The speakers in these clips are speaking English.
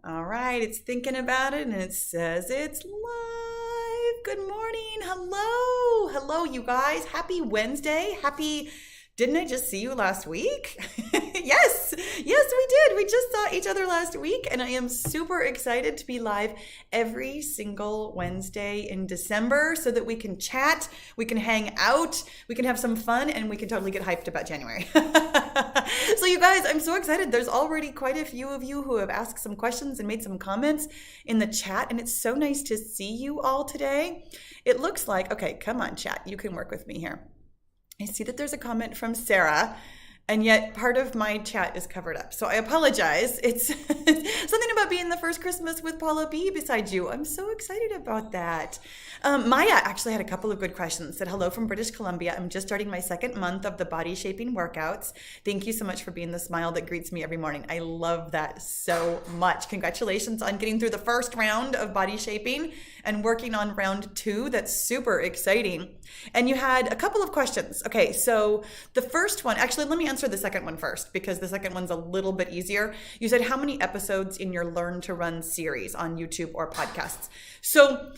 All right, it's thinking about it and it says it's live. Good morning. Hello. Hello, you guys. Happy Wednesday. Didn't I just see you last week? Yes. Yes, we did. We just saw each other last week, and I am super excited to be live every single Wednesday in December so that we can chat, we can hang out, we can have some fun, and we can totally get hyped about January. So you guys, I'm so excited. There's already quite a few of you who have asked some questions and made some comments in the chat, and it's so nice to see you all today. It looks like, okay, come on, chat. You can work with me here. I see that there's a comment from Sarah, and yet part of my chat is covered up. So I apologize. It's something about being the first Christmas with Pahla B beside you. I'm so excited about that. Maya actually had a couple of good questions. Said, hello from British Columbia. I'm just starting my second month of the body shaping workouts. Thank you so much for being the smile that greets me every morning. I love that so much. Congratulations on getting through the first round of body shaping and working on round 2. That's super exciting. And you had a couple of questions. Okay, so the first one, actually, let me answer the second one first because the second one's a little bit easier. You said, how many episodes in your Learn to Run series on YouTube or podcasts? So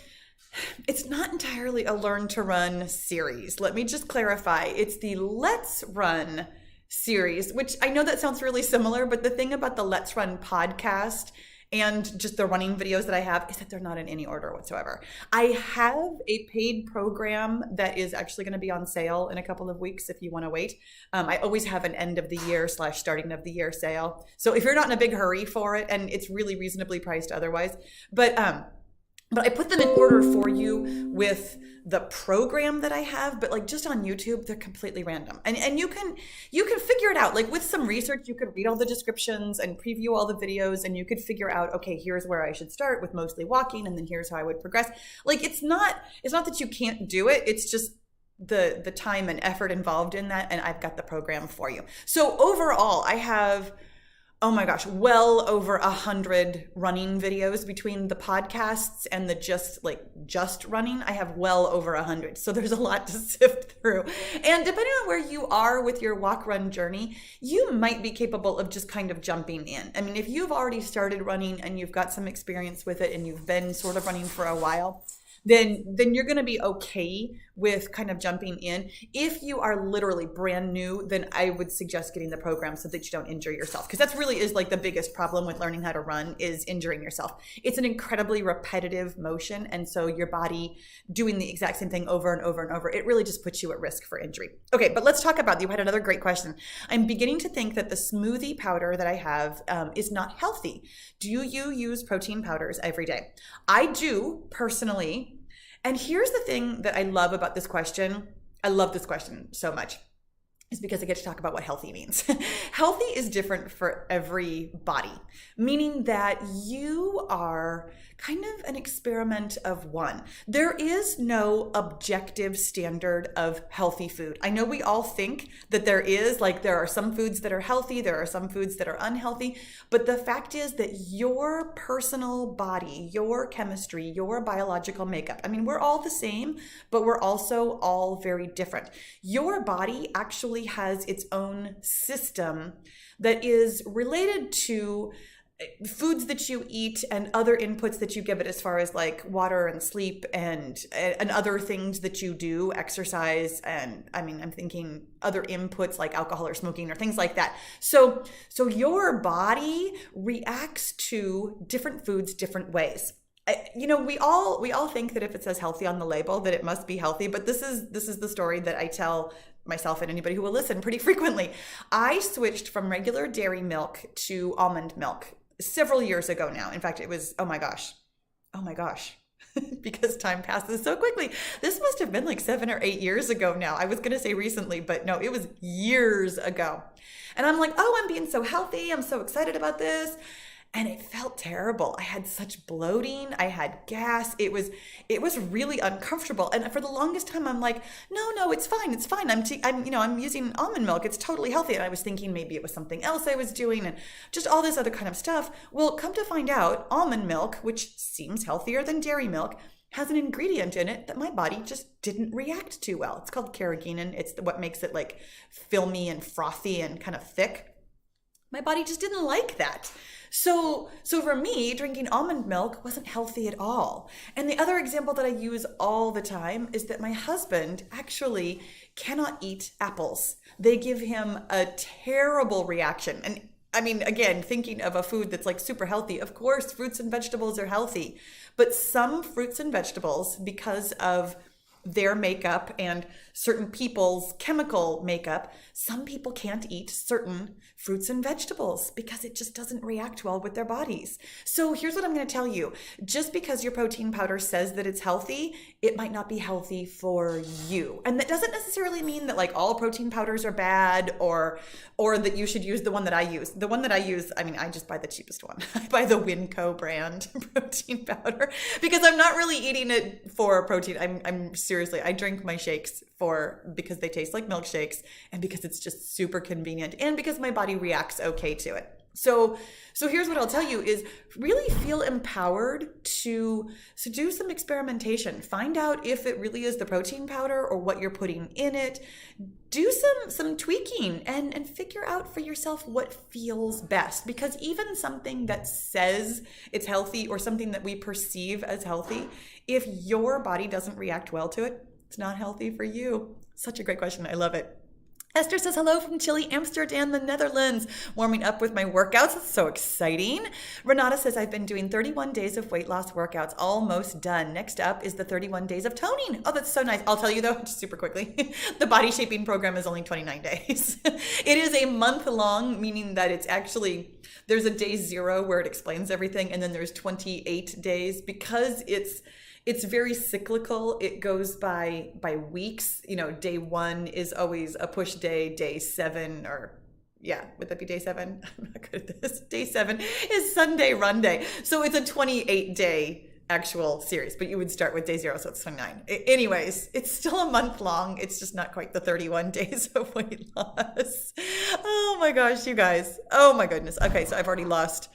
it's not entirely a Learn to Run series. Let me just clarify. It's the Let's Run series, which I know that sounds really similar, but the thing about the Let's Run podcast and just the running videos that I have is that they're not in any order whatsoever. I have a paid program that is actually going to be on sale in a couple of weeks if you want to wait. I always have an end of the year / starting of the year sale. So if you're not in a big hurry for it, and it's really reasonably priced otherwise, but I put them in order for you with the program that I have, but like just on YouTube, they're completely random. And you can figure it out. Like with some research, you could read all the descriptions and preview all the videos, and you could figure out, okay, here's where I should start with mostly walking, and then here's how I would progress. Like it's not that you can't do it. It's just the time and effort involved in that, and I've got the program for you. So overall, I have, oh my gosh, well over 100 running videos between the podcasts and the just running. I have well over 100. So there's a lot to sift through. And depending on where you are with your walk run journey, you might be capable of just kind of jumping in. I mean, if you've already started running and you've got some experience with it and you've been sort of running for a while, then you're going to be okay with kind of jumping in. If you are literally brand new, then I would suggest getting the program so that you don't injure yourself. Because that's really is like the biggest problem with learning how to run is injuring yourself. It's an incredibly repetitive motion. And so your body doing the exact same thing over and over and over, it really just puts you at risk for injury. Okay, but let's talk about, you had another great question. I'm beginning to think that the smoothie powder that I have is not healthy. Do you use protein powders every day? I do personally. And here's the thing that I love about this question. I love this question so much. Is because I get to talk about what healthy means. Healthy is different for everybody, meaning that you are kind of an experiment of one. There is no objective standard of healthy food. I know we all think that there is, like there are some foods that are healthy, there are some foods that are unhealthy, but the fact is that your personal body, your chemistry, your biological makeup, I mean, we're all the same, but we're also all very different. Your body actually has its own system that is related to foods that you eat and other inputs that you give it as far as like water and sleep and other things that you do, exercise, and I mean, I'm thinking other inputs like alcohol or smoking or things like that. So your body reacts to different foods different ways. You know, we all think that if it says healthy on the label that it must be healthy, but this is the story that I tell myself and anybody who will listen pretty frequently. I switched from regular dairy milk to almond milk several years ago now. In fact, it was, oh my gosh, because time passes so quickly. This must have been like 7 or 8 years ago now. I was going to say recently, but no, it was years ago. And I'm like, oh, I'm being so healthy. I'm so excited about this. And it felt terrible. I had such bloating. I had gas. It was really uncomfortable. And for the longest time, I'm like, no, it's fine. It's fine. I'm using almond milk. It's totally healthy. And I was thinking maybe it was something else I was doing and just all this other kind of stuff. Well, come to find out, almond milk, which seems healthier than dairy milk, has an ingredient in it that my body just didn't react to well. It's called carrageenan. It's what makes it like filmy and frothy and kind of thick. My body just didn't like that. So for me, drinking almond milk wasn't healthy at all. And the other example that I use all the time is that my husband actually cannot eat apples. They give him a terrible reaction. And I mean, again, thinking of a food that's like super healthy, of course, fruits and vegetables are healthy. But some fruits and vegetables, because of their makeup and certain people's chemical makeup, some people can't eat certain fruits and vegetables because it just doesn't react well with their bodies. So here's what I'm going to tell you. Just because your protein powder says that it's healthy, it might not be healthy for you. And that doesn't necessarily mean that like all protein powders are bad or that you should use the one that I use. The one that I use, I mean, I just buy the cheapest one. I buy the Winco brand protein powder because I'm not really eating it for protein. I'm seriously, I drink my shakes because they taste like milkshakes and because it's just super convenient and because my body reacts okay to it. So here's what I'll tell you is really feel empowered to do some experimentation. Find out if it really is the protein powder or what you're putting in it. Do some tweaking and figure out for yourself what feels best, because even something that says it's healthy or something that we perceive as healthy, if your body doesn't react well to it, it's not healthy for you. Such a great question. I love it. Esther says, hello from chilly Amsterdam, the Netherlands. Warming up with my workouts. It's so exciting. Renata says, I've been doing 31 days of weight loss workouts, almost done. Next up is the 31 days of toning. Oh, that's so nice. I'll tell you though, just super quickly, the body shaping program is only 29 days. It is a month long, meaning that it's actually, there's a day 0 where it explains everything. And then there's 28 days because it's very cyclical. It goes by weeks. You know, day 1 is always a push day. Day 7, or yeah, would that be day 7? I'm not good at this. Day 7 is Sunday run day. So it's a 28-day actual series, but you would start with day 0, so it's 29. Anyways, it's still a month long. It's just not quite the 31 days of weight loss. Oh my gosh, you guys. Oh my goodness. Okay, so I've already lost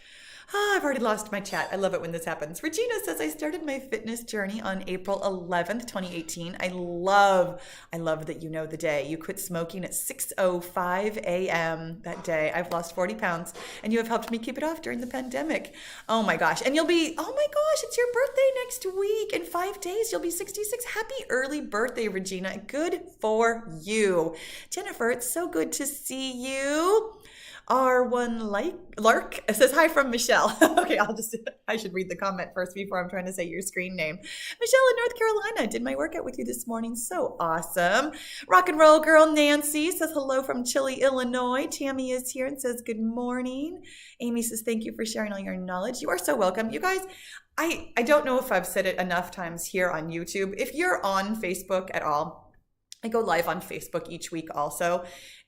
my chat. I love it when this happens. Regina says, I started my fitness journey on April 11th, 2018. I love that you know the day. You quit smoking at 6:05 a.m. that day. I've lost 40 pounds and you have helped me keep it off during the pandemic. Oh my gosh. And you'll be, oh my gosh, it's your birthday next week. In 5 days, you'll be 66. Happy early birthday, Regina. Good for you. Jennifer, it's so good to see you. R1 Lark says, hi from Michelle. Okay, I should read the comment first before I'm trying to say your screen name. Michelle in North Carolina, did my workout with you this morning. So awesome. Rock and roll girl Nancy says, hello from chilly Illinois. Tammy is here and says, good morning. Amy says, thank you for sharing all your knowledge. You are so welcome. You guys, I don't know if I've said it enough times here on YouTube. If you're on Facebook at all, I go live on Facebook each week also.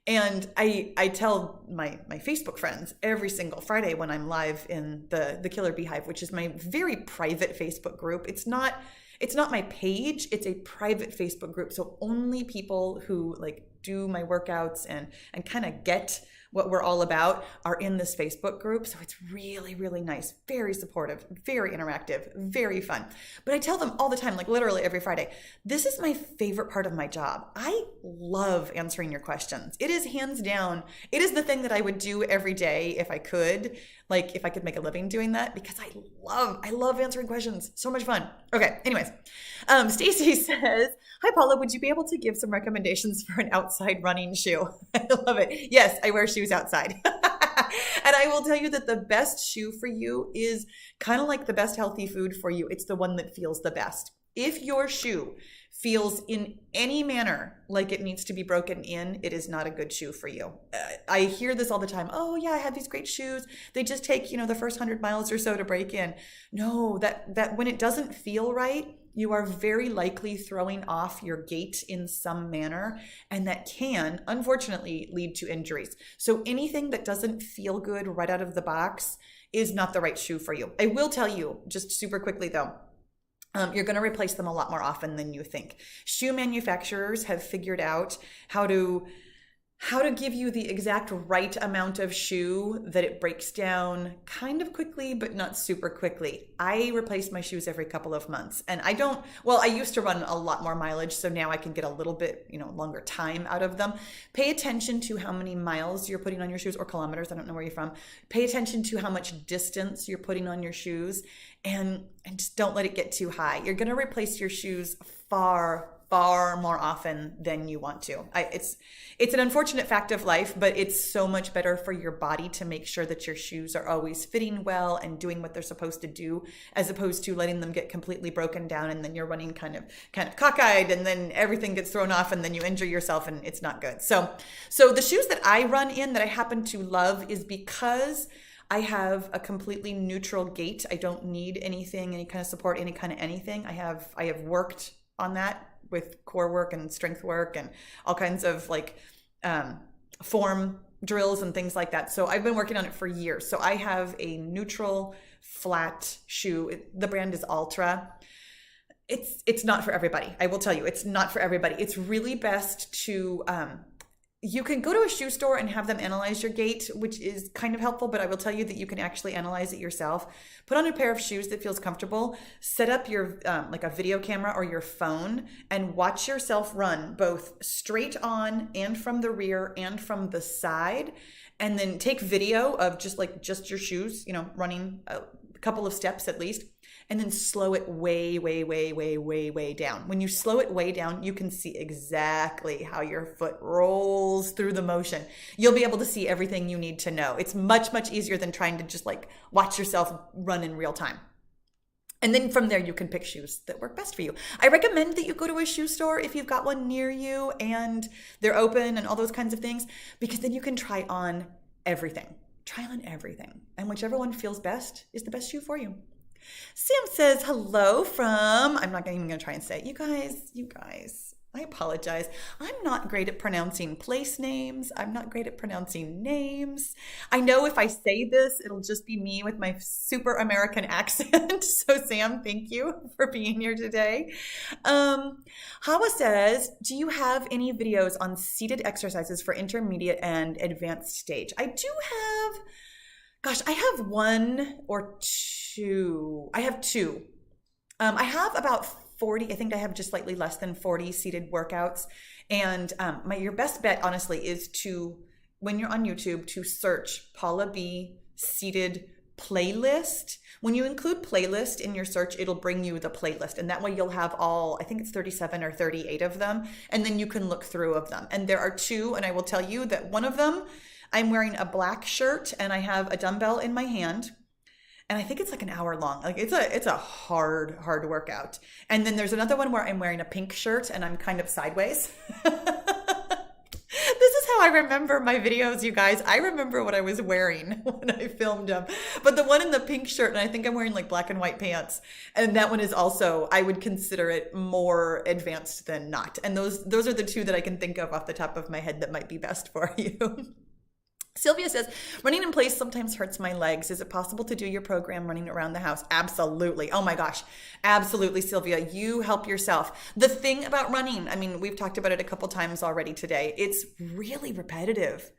And I tell my Facebook friends every single Friday when I'm live in the Killer Beehive, which is my very private Facebook group. It's not my page, it's a private Facebook group. So only people who like do my workouts and kind of get what we're all about are in this Facebook group. So it's really, really nice, very supportive, very interactive, very fun. But I tell them all the time, like literally every Friday, this is my favorite part of my job. I love answering your questions. It is hands down, it is the thing that I would do every day if I could, like if I could make a living doing that, because I love answering questions. So much fun. Okay, anyways, Stacy says, hi Paula, would you be able to give some recommendations for an outside running shoe? I love it. Yes, I wear shoes outside. And I will tell you that the best shoe for you is kind of like the best healthy food for you. It's the one that feels the best. If your shoe feels in any manner like it needs to be broken in, it is not a good shoe for you. I hear this all the time. Oh yeah, I have these great shoes. They just take, the first 100 miles or so to break in. No, that when it doesn't feel right, you are very likely throwing off your gait in some manner, and that can, unfortunately, lead to injuries. So anything that doesn't feel good right out of the box is not the right shoe for you. I will tell you, just super quickly though, you're going to replace them a lot more often than you think. Shoe manufacturers have figured out how to how to give you the exact right amount of shoe that it breaks down kind of quickly, but not super quickly. I replace my shoes every couple of months, and I used to run a lot more mileage, so now I can get a little bit, longer time out of them. Pay attention to how many miles you're putting on your shoes, or kilometers, I don't know where you're from. Pay attention to how much distance you're putting on your shoes, and just don't let it get too high. You're going to replace your shoes far more often than you want to. It's an unfortunate fact of life, but it's so much better for your body to make sure that your shoes are always fitting well and doing what they're supposed to do, as opposed to letting them get completely broken down and then you're running kind of cockeyed, and then everything gets thrown off and then you injure yourself and it's not good. So the shoes that I run in that I happen to love is because I have a completely neutral gait. I don't need anything, any kind of support, any kind of anything. I have worked on that with core work and strength work and all kinds of form drills and things like that. So I've been working on it for years. So I have a neutral flat shoe. The brand is Ultra. It's not for everybody. I will tell you, it's not for everybody. It's really best to you can go to a shoe store and have them analyze your gait, which is kind of helpful, but I will tell you that you can actually analyze it yourself. Put on a pair of shoes that feels comfortable, set up your a video camera or your phone, and watch yourself run both straight on and from the rear and from the side. And then take video of just your shoes, running a couple of steps at least. And then slow it way, way, way, way, way, way down. When you slow it way down, you can see exactly how your foot rolls through the motion. You'll be able to see everything you need to know. It's much, much easier than trying to just watch yourself run in real time. And then from there, you can pick shoes that work best for you. I recommend that you go to a shoe store if you've got one near you and they're open and all those kinds of things, because then you can try on everything. Try on everything. And whichever one feels best is the best shoe for you. Sam says hello from, I'm not even going to try and say it. You guys, I apologize. I'm not great at pronouncing place names. I'm not great at pronouncing names. I know if I say this, it'll just be me with my super American accent. So Sam, thank you for being here today. Hawa says, do you have any videos on seated exercises for intermediate and advanced stage? I do have. Gosh, I have one or two. I have two. I have about 40. I think I have just slightly less than 40 seated workouts. And your best bet, honestly, is when you're on YouTube, to search Pahla B seated playlist. When you include playlist in your search, it'll bring you the playlist. And that way you'll have I think it's 37 or 38 of them. And then you can look through of them. And there are two, and I will tell you that one of them, I'm wearing a black shirt and I have a dumbbell in my hand, and I think it's an hour long. It's a hard workout. And then there's another one where I'm wearing a pink shirt and I'm kind of sideways. This is how I remember my videos, you guys. I remember what I was wearing when I filmed them. But the one in the pink shirt, and I think I'm wearing black and white pants, and that one is also, I would consider it more advanced than not. And those are the two that I can think of off the top of my head that might be best for you. Sylvia says, running in place sometimes hurts my legs. Is it possible to do your program running around the house? Absolutely. Oh my gosh. Absolutely, Sylvia. You help yourself. The thing about running, we've talked about it a couple times already today. It's really repetitive.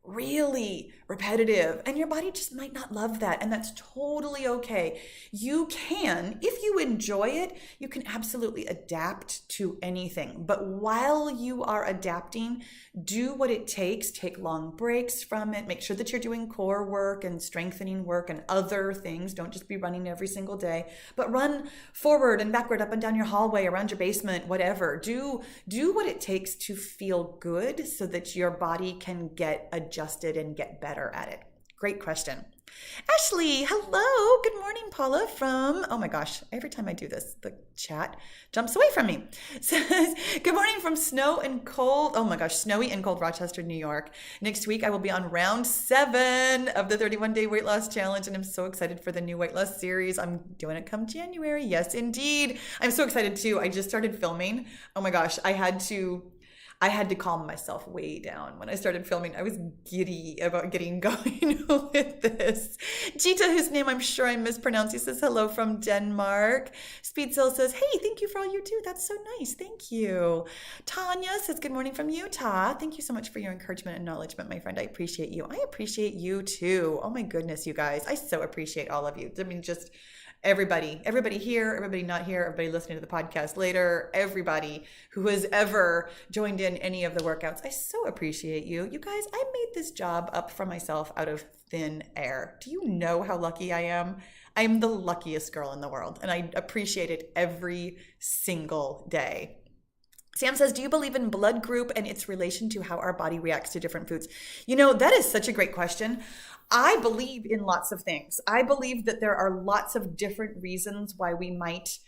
Really repetitive, and your body just might not love that, and that's totally okay. You can, if you enjoy it, you can absolutely adapt to anything, but while you are adapting, do what it takes. Take long breaks from it. Make sure that you're doing core work and strengthening work and other things. Don't just be running every single day, but run forward and backward, up and down your hallway, around your basement, whatever. Do what it takes to feel good so that your body can get adjusted and get better at it. Great question. Ashley, hello. Good morning, Paula from, oh my gosh, every time I do this, the chat jumps away from me. Says, good morning from snow and cold, oh my gosh, snowy and cold Rochester, New York. Next week, I will be on round 7 of the 31-day weight loss challenge, and I'm so excited for the new weight loss series. I'm doing it come January. Yes, indeed. I'm so excited too. I just started filming. Oh my gosh, I had to calm myself way down when I started filming. I was giddy about getting going with this. Jita, whose name I'm sure I mispronounced, he says hello from Denmark. Speedsill says, hey, thank you for all you do. That's so nice. Thank you. Tanya says, good morning from Utah. Thank you so much for your encouragement and acknowledgement, my friend. I appreciate you. I appreciate you too. Oh my goodness, you guys. I so appreciate all of you. I mean, just everybody here, everybody not here, everybody listening to the podcast later, everybody who has ever joined in any of the workouts. I so appreciate you. You guys, I made this job up for myself out of thin air. Do you know how lucky I am? I am the luckiest girl in the world, and I appreciate it every single day. Sam says, do you believe in blood group and its relation to how our body reacts to different foods? You know, that is such a great question. I believe in lots of things. I believe that there are lots of different reasons why we might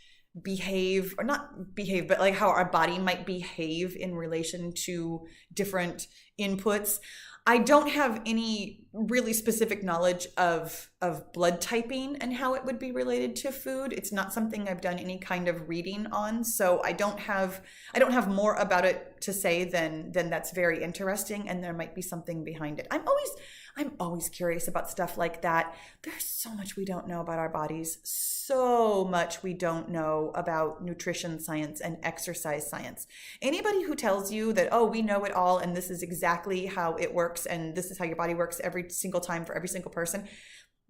behave, or not behave, but like how our body might behave in relation to different inputs. I don't have any really specific knowledge of blood typing and how it would be related to food. It's not something I've done any kind of reading on, so I don't have more about it to say than that's very interesting, and there might be something behind it. I'm always curious about stuff like that. There's so much we don't know about our bodies, so much we don't know about nutrition science and exercise science. Anybody who tells you that, oh, we know it all and this is exactly how it works and this is how your body works every single time for every single person,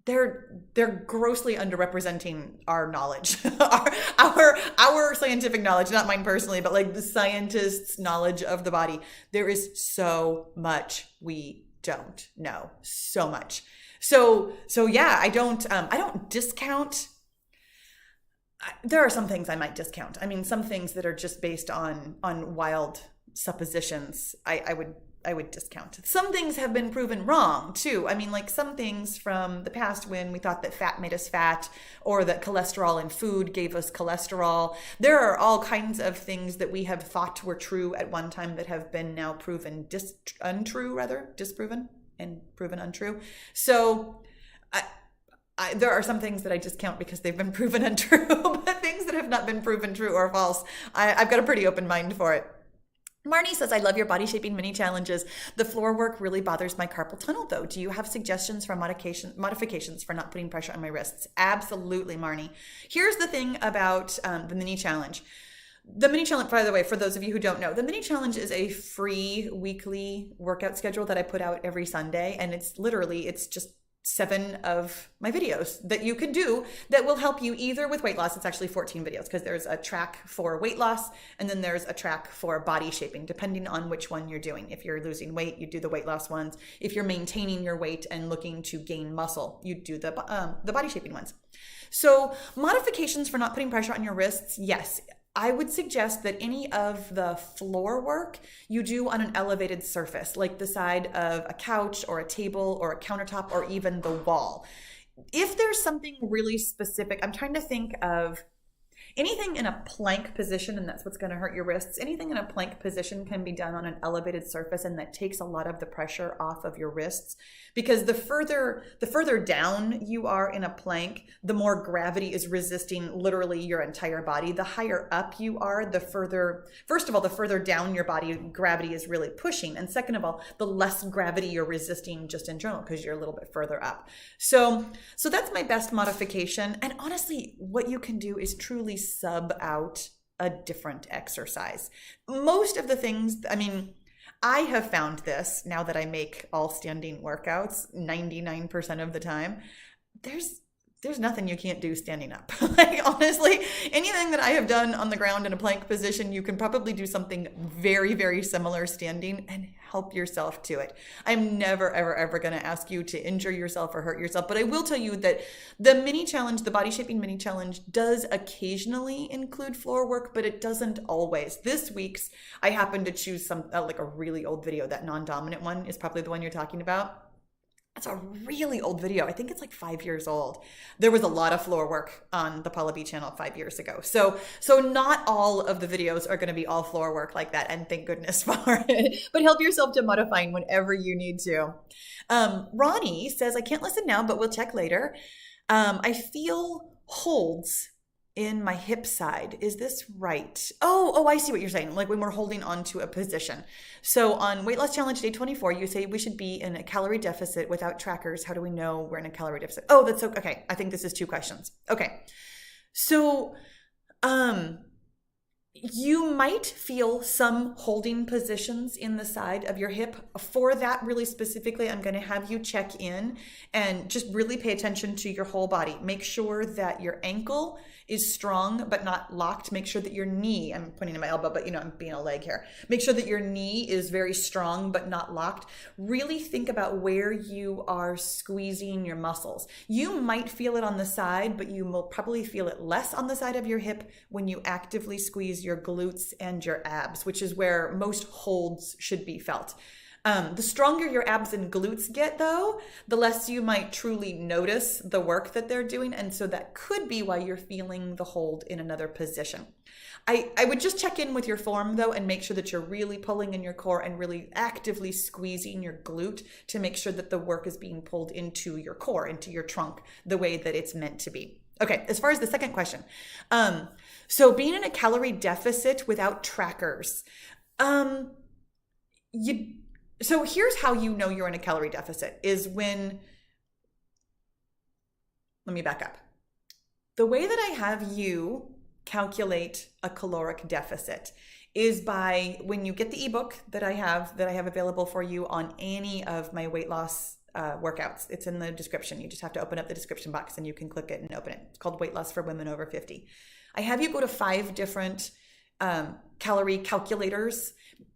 they're grossly underrepresenting our knowledge, our scientific knowledge, not mine personally, but like the scientists' knowledge of the body. There is so much we don't know, so much. So yeah, I don't discount. There are some things I might discount. I mean, some things that are just based on wild suppositions, I would discount. Some things have been proven wrong too. I mean, like some things from the past when we thought that fat made us fat, or that cholesterol in food gave us cholesterol. There are all kinds of things that we have thought were true at one time that have been now proven disproven and proven untrue. So there are some things that I discount because they've been proven untrue, but things that have not been proven true or false, I've got a pretty open mind for it. Marnie says, I love your body shaping mini challenges. The floor work really bothers my carpal tunnel though. Do you have suggestions for modifications for not putting pressure on my wrists? Absolutely, Marnie. Here's the thing about the mini challenge. The mini challenge, by the way, for those of you who don't know, the mini challenge is a free weekly workout schedule that I put out every Sunday. And it's just 7 of my videos that you can do that will help you either with weight loss. It's actually 14 videos because there's a track for weight loss and then there's a track for body shaping, depending on which one you're doing. If you're losing weight, you do the weight loss ones. If you're maintaining your weight and looking to gain muscle, you do the body shaping ones. So modifications for not putting pressure on your wrists, yes. I would suggest that any of the floor work you do on an elevated surface, like the side of a couch or a table or a countertop or even the wall. If there's something really specific, I'm trying to think of anything in a plank position, and that's what's going to hurt your wrists. Anything in a plank position can be done on an elevated surface, and that takes a lot of the pressure off of your wrists, because the further down you are in a plank, the more gravity is resisting literally your entire body. The higher up you are, the further down your body gravity is really pushing, and second of all, the less gravity you're resisting just in general because you're a little bit further up. So that's my best modification. And honestly, what you can do is truly sub out a different exercise. Most of the things, I mean, I have found this now that I make all standing workouts 99% of the time. There's nothing you can't do standing up. Like honestly, anything that I have done on the ground in a plank position, you can probably do something very, very similar standing and help yourself to it. I'm never, ever going to ask you to injure yourself or hurt yourself, but I will tell you that the mini challenge, the body shaping mini challenge, does occasionally include floor work, but it doesn't always. This week's, I happened to choose like a really old video. That non-dominant one is probably the one you're talking about. It's a really old video. I think it's like 5 years old. There was a lot of floor work on the Pahla B channel 5 years ago. So not all of the videos are going to be all floor work like that, and thank goodness for it. But help yourself to modifying whenever you need to. Ronnie says, I can't listen now, but we'll check later. I feel holds in my hip side. Is this right? Oh, I see what you're saying. Like when we're holding on to a position. So on Weight Loss Challenge Day 24, you say we should be in a calorie deficit without trackers. How do we know we're in a calorie deficit? Oh, that's okay. I think this is 2 questions. Okay. So, you might feel some holding positions in the side of your hip. For that, really specifically, I'm going to have you check in and just really pay attention to your whole body. Make sure that your ankle is strong but not locked. Make sure that your knee, I'm pointing to my elbow, but I'm being a leg here. Make sure that your knee is very strong but not locked. Really think about where you are squeezing your muscles. You might feel it on the side, but you will probably feel it less on the side of your hip when you actively squeeze your glutes and your abs, which is where most holds should be felt. The stronger your abs and glutes get, though, the less you might truly notice the work that they're doing. And so that could be why you're feeling the hold in another position. I would just check in with your form, though, and make sure that you're really pulling in your core and really actively squeezing your glute to make sure that the work is being pulled into your core, into your trunk, the way that it's meant to be. Okay, as far as the second question. So being in a calorie deficit without trackers. So here's how you know you're in a calorie deficit is when, let me back up. The way that I have you calculate a caloric deficit is by when you get the ebook that I have available for you on any of my weight loss workouts. It's in the description. You just have to open up the description box and you can click it and open it. It's called Weight Loss for Women Over 50. I have you go to 5 different calorie calculators.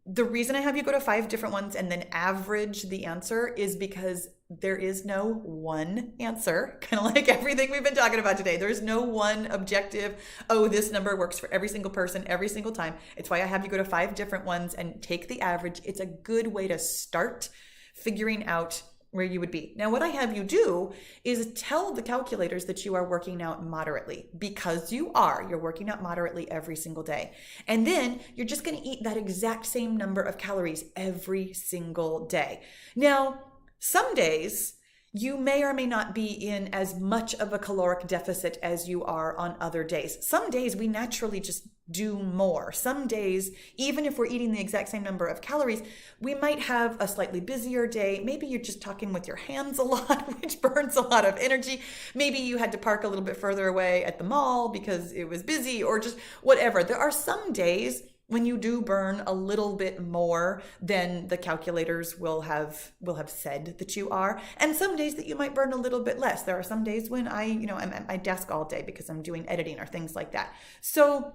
The reason I have you go to 5 different ones and then average the answer is because there is no one answer, kind of like everything we've been talking about today. There's no one objective, oh, this number works for every single person every single time. It's why I have you go to 5 different ones and take the average. It's a good way to start figuring out where you would be. Now, what I have you do is tell the calculators that you are working out moderately, because you're working out moderately every single day. And then you're just going to eat that exact same number of calories every single day. Now, some days you may or may not be in as much of a caloric deficit as you are on other days. Some days we naturally just do more. Some days, even if we're eating the exact same number of calories, we might have a slightly busier day. Maybe you're just talking with your hands a lot, which burns a lot of energy. Maybe you had to park a little bit further away at the mall because it was busy, or just whatever. There are some days when you do burn a little bit more than the calculators will have said that you are, and some days that you might burn a little bit less. There are some days when I'm at my desk all day because I'm doing editing or things like that. So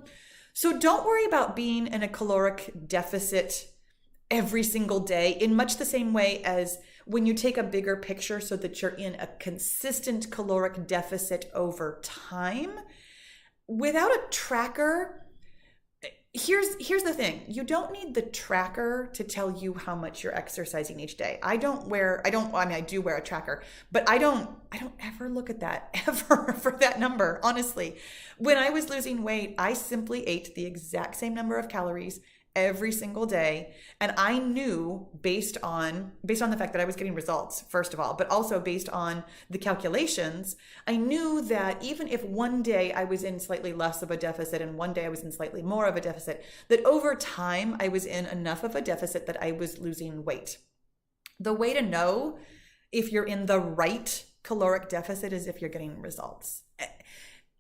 don't worry about being in a caloric deficit every single day in much the same way as when you take a bigger picture so that you're in a consistent caloric deficit over time. Without a tracker, here's the thing. You don't need the tracker to tell you how much you're exercising each day. I do wear a tracker, but I don't ever look at that ever for that number. Honestly, when I was losing weight, I simply ate the exact same number of calories every single day. And I knew based on the fact that I was getting results, first of all, but also based on the calculations, I knew that even if one day I was in slightly less of a deficit and one day I was in slightly more of a deficit, that over time I was in enough of a deficit that I was losing weight. The way to know if you're in the right caloric deficit is if you're getting results.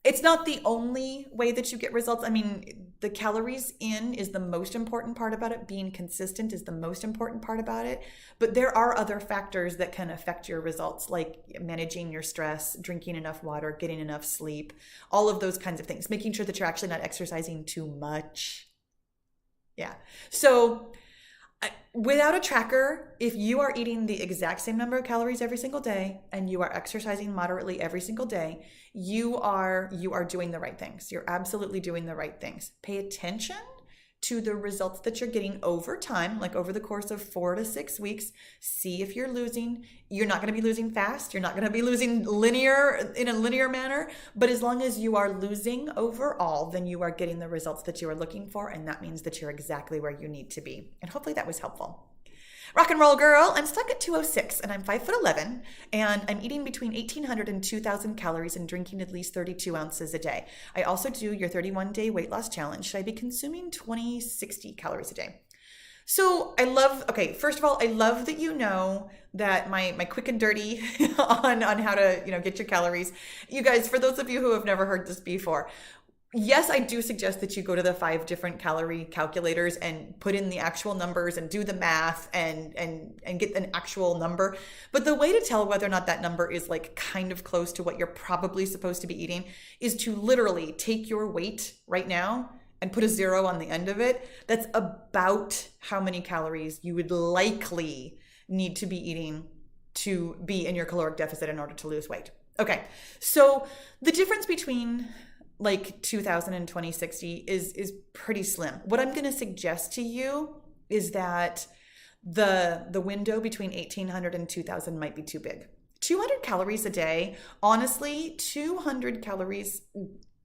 It's not the only way that you get results. I mean, the calories in is the most important part about it. Being consistent is the most important part about it. But there are other factors that can affect your results, like managing your stress, drinking enough water, getting enough sleep, all of those kinds of things. Making sure that you're actually not exercising too much. Yeah. So without a tracker, if you are eating the exact same number of calories every single day and you are exercising moderately every single day, you are doing the right things. You're absolutely doing the right things. Pay attention to the results that you're getting over time, like over the course of 4 to 6 weeks. See if you're losing. You're not going to be losing fast. You're not going to be losing in a linear manner. But as long as you are losing overall, then you are getting the results that you are looking for. And that means that you're exactly where you need to be. And hopefully that was helpful. Rock and roll girl. I'm stuck at 206 and I'm 5'11", and I'm eating between 1,800 and 2,000 calories and drinking at least 32 ounces a day. I also do your 31-day weight loss challenge. Should I be consuming 2060 calories a day? So okay, first of all, I love that you know that my quick and dirty on how to, get your calories. You guys, for those of you who have never heard this before, yes, I do suggest that you go to the 5 different calorie calculators and put in the actual numbers and do the math and get an actual number. But the way to tell whether or not that number is like kind of close to what you're probably supposed to be eating is to literally take your weight right now and put a 0 on the end of it. That's about how many calories you would likely need to be eating to be in your caloric deficit in order to lose weight. Okay, so the difference between like 2000 and 2060 is pretty slim. What I'm going to suggest to you is that the window between 1800 and 2000 might be too big. 200 calories a day, honestly, 200 calories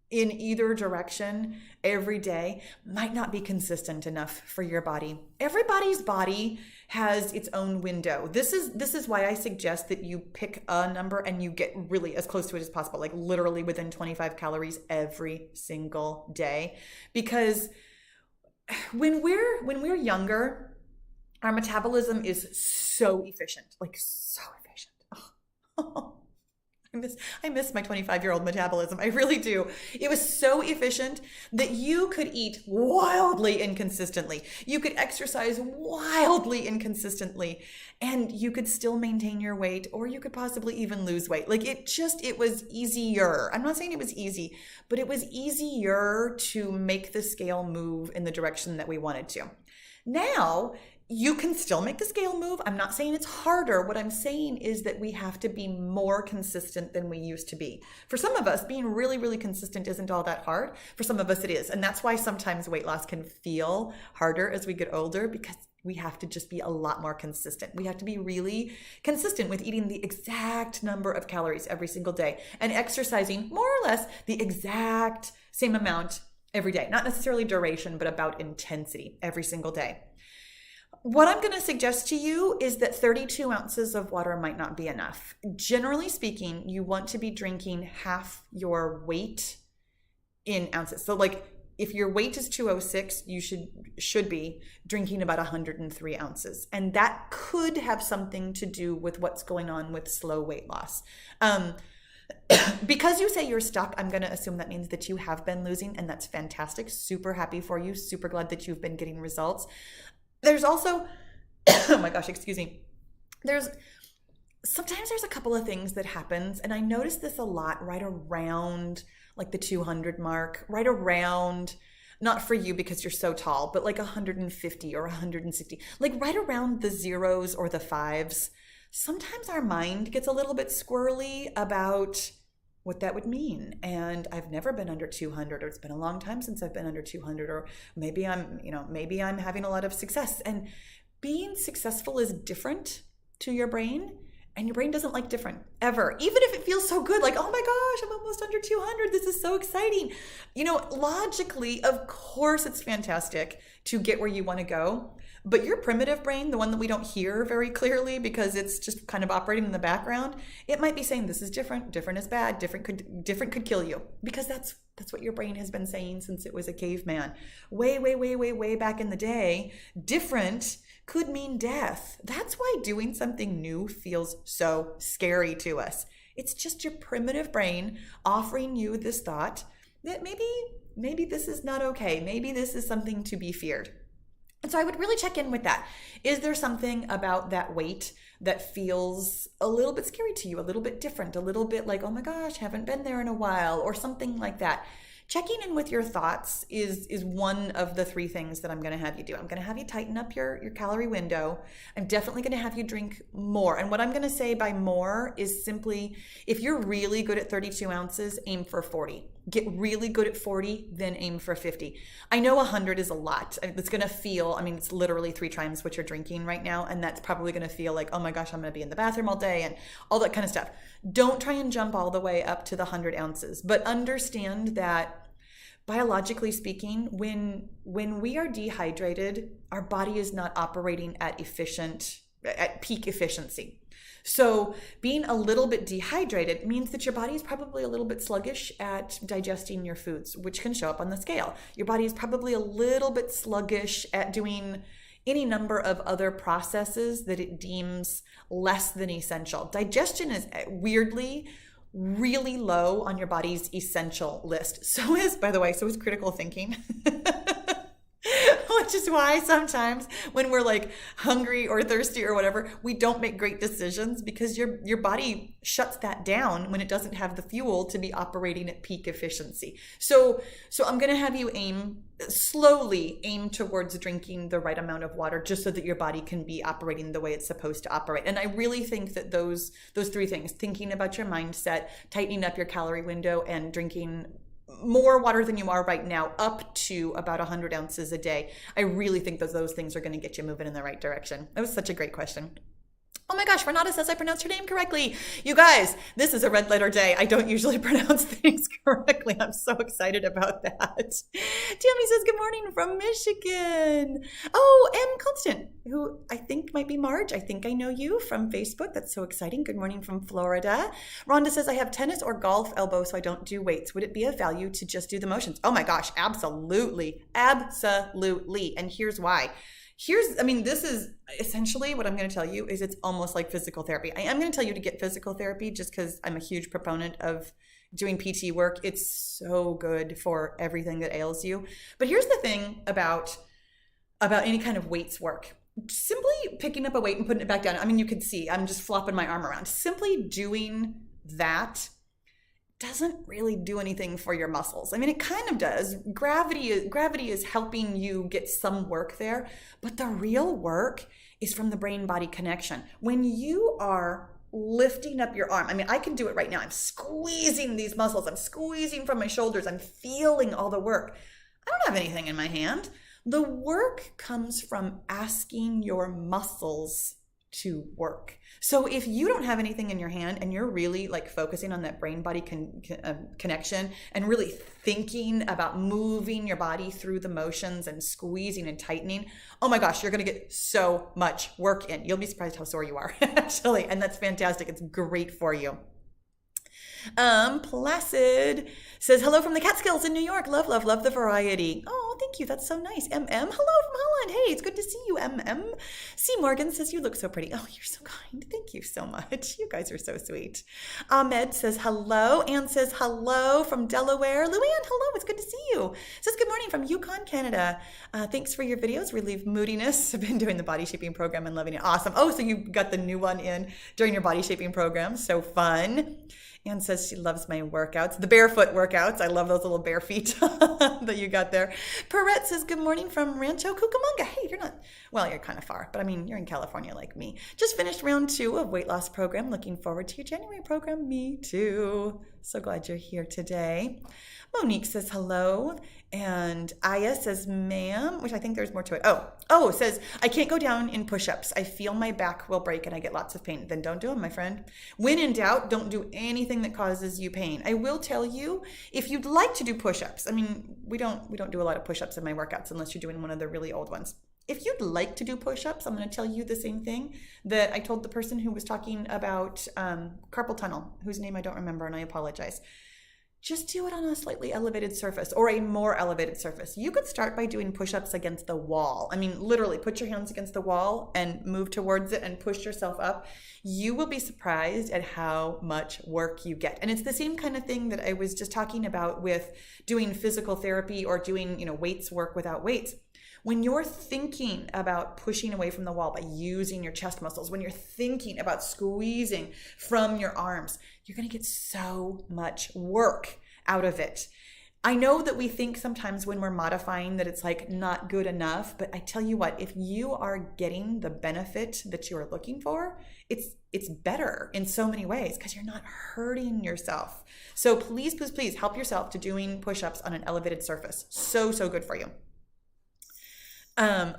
in either direction every day might not be consistent enough for your body. Everybody's body has its own window. This is why I suggest that you pick a number and you get really as close to it as possible, like literally within 25 calories every single day. Because when we're younger, our metabolism is so efficient, like so efficient. Oh. I miss my 25-year-old metabolism. I really do. It was so efficient that you could eat wildly inconsistently. You could exercise wildly inconsistently, and you could still maintain your weight, or you could possibly even lose weight. Like it was easier. I'm not saying it was easy, but it was easier to make the scale move in the direction that we wanted to. Now, you can still make the scale move. I'm not saying it's harder. What I'm saying is that we have to be more consistent than we used to be. For some of us, being really, really consistent isn't all that hard. For some of us, it is. And that's why sometimes weight loss can feel harder as we get older, because we have to just be a lot more consistent. We have to be really consistent with eating the exact number of calories every single day and exercising more or less the exact same amount every day. Not necessarily duration, but about intensity every single day. What I'm going to suggest to you is that 32 ounces of water might not be enough. Generally speaking, you want to be drinking half your weight in ounces. So like if your weight is 206, you should be drinking about 103 ounces. And that could have something to do with what's going on with slow weight loss. Because you say you're stuck, I'm going to assume that means that you have been losing, and that's fantastic. Super happy for you. Super glad that you've been getting results. There's also, oh my gosh, excuse me. Sometimes there's a couple of things that happens, and I notice this a lot right around like the 200 mark, right around, not for you because you're so tall, but like 150 or 160, like right around the 0s or the 5s. Sometimes our mind gets a little bit squirrely about what that would mean. And I've never been under 200, or it's been a long time since I've been under 200, or maybe I'm having a lot of success. And being successful is different to your brain, and your brain doesn't like different ever. Even if it feels so good, like, oh my gosh, I'm almost under 200. This is so exciting. Logically, of course, it's fantastic to get where you want to go. But your primitive brain, the one that we don't hear very clearly because it's just kind of operating in the background, it might be saying this is different, different is bad, different could kill you. Because that's what your brain has been saying since it was a caveman. Way back in the day, different could mean death. That's why doing something new feels so scary to us. It's just your primitive brain offering you this thought that maybe this is not okay. Maybe this is something to be feared. And so I would really check in with that. Is there something about that weight that feels a little bit scary to you, a little bit different, a little bit like, oh my gosh, haven't been there in a while, or something like that? Checking in with your thoughts is one of the 3 things that I'm going to have you do. I'm going to have you tighten up your calorie window. I'm definitely going to have you drink more. And what I'm going to say by more is simply, if you're really good at 32 ounces, aim for 40. Get really good at 40, then aim for 50. I know 100 is a lot. It's going to feel, it's literally 3 times what you're drinking right now. And that's probably going to feel like, oh my gosh, I'm going to be in the bathroom all day and all that kind of stuff. Don't try and jump all the way up to the 100 ounces, but understand that biologically speaking, when we are dehydrated, our body is not operating at peak efficiency. So being a little bit dehydrated means that your body is probably a little bit sluggish at digesting your foods, which can show up on the scale. Your body is probably a little bit sluggish at doing any number of other processes that it deems less than essential. Digestion is weirdly really low on your body's essential list. So is critical thinking. Which is why sometimes when we're like hungry or thirsty or whatever, we don't make great decisions, because your body shuts that down when it doesn't have the fuel to be operating at peak efficiency. So I'm going to have you slowly aim towards drinking the right amount of water, just so that your body can be operating the way it's supposed to operate. And I really think that those three things, thinking about your mindset, tightening up your calorie window, and drinking more water than you are right now, up to about 100 ounces a day, I really think that those things are going to get you moving in the right direction. That was such a great question. Oh my gosh, Renata says I pronounced her name correctly. You guys, this is a red letter day. I don't usually pronounce things correctly. I'm so excited about that. Tammy says good morning from Michigan. Oh, and Constant, who I think might be Marge. I think I know you from Facebook. That's so exciting. Good morning from Florida. Rhonda says I have tennis or golf elbow, so I don't do weights. Would it be of value to just do the motions? Oh my gosh, absolutely. Absolutely. And here's why. This is essentially what I'm going to tell you is it's almost like physical therapy. I am going to tell you to get physical therapy just because I'm a huge proponent of doing PT work. It's so good for everything that ails you. But here's the thing about any kind of weights work. Simply picking up a weight and putting it back down. I mean, you can see I'm just flopping my arm around. Simply doing that doesn't really do anything for your muscles. I mean, it kind of does. Gravity is helping you get some work there, but the real work is from the brain-body connection. When you are lifting up your arm, I mean, I can do it right now. I'm squeezing these muscles. I'm squeezing from my shoulders. I'm feeling all the work. I don't have anything in my hand. The work comes from asking your muscles to work. So if you don't have anything in your hand and you're really like focusing on that brain-body connection and really thinking about moving your body through the motions and squeezing and tightening, oh my gosh, you're going to get so much work in. You'll be surprised how sore you are, actually. And that's fantastic. It's great for you. Placid says, hello from the Catskills in New York. Love, love, love the variety. Oh, thank you. That's so nice. MM, hello from Holland. Hey, it's good to see you, MM. C. Morgan says, you look so pretty. Oh, you're so kind. Thank you so much. You guys are so sweet. Ahmed says, hello. Anne says, hello from Delaware. Luann, hello. It's good to see you. Says, good morning from Yukon, Canada. Thanks for your videos. Relieve moodiness. I've been doing the body shaping program and loving it. Awesome. Oh, so you got the new one in during your body shaping program. So fun. Anne says she loves my workouts, the barefoot workouts. I love those little bare feet that you got there. Perrette says, good morning from Rancho Cucamonga. Hey, you're kind of far, but I mean, you're in California like me. Just finished round 2 of weight loss program. Looking forward to your January program. Me too. So glad you're here today. Monique says hello. And Aya says, ma'am, which I think there's more to it. Oh, says, I can't go down in push-ups. I feel my back will break and I get lots of pain. Then don't do them, my friend. When in doubt, don't do anything that causes you pain. I will tell you, if you'd like to do push-ups, I mean, we don't do a lot of push-ups in my workouts unless you're doing one of the really old ones. If you'd like to do push-ups, I'm going to tell you the same thing that I told the person who was talking about carpal tunnel, whose name I don't remember, and I apologize. Just do it on a slightly elevated surface or a more elevated surface. You could start by doing push-ups against the wall. I mean, literally put your hands against the wall and move towards it and push yourself up. You will be surprised at how much work you get. And it's the same kind of thing that I was just talking about with doing physical therapy or doing, weights work without weights. When you're thinking about pushing away from the wall by using your chest muscles, when you're thinking about squeezing from your arms, you're going to get so much work out of it. I know that we think sometimes when we're modifying that it's like not good enough, but I tell you what, if you are getting the benefit that you are looking for, it's better in so many ways because you're not hurting yourself. So please, please, please help yourself to doing push-ups on an elevated surface. So, so good for you.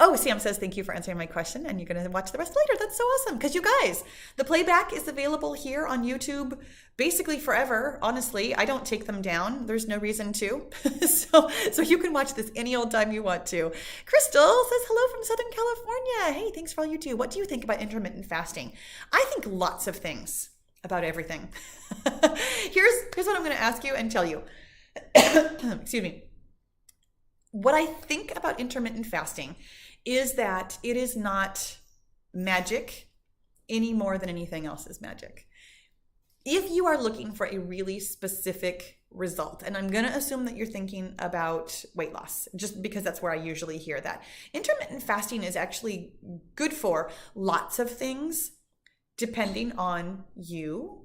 Oh, Sam says, thank you for answering my question, and you're going to watch the rest later. That's so awesome. Because you guys, the playback is available here on YouTube basically forever. Honestly, I don't take them down. There's no reason to. So you can watch this any old time you want to. Crystal says, hello from Southern California. Hey, thanks for all you do. What do you think about intermittent fasting? I think lots of things about everything. Here's what I'm going to ask you and tell you. Excuse me. What I think about intermittent fasting is that it is not magic any more than anything else is magic. If you are looking for a really specific result, and I'm going to assume that you're thinking about weight loss, just because that's where I usually hear that. Intermittent fasting is actually good for lots of things, depending on you,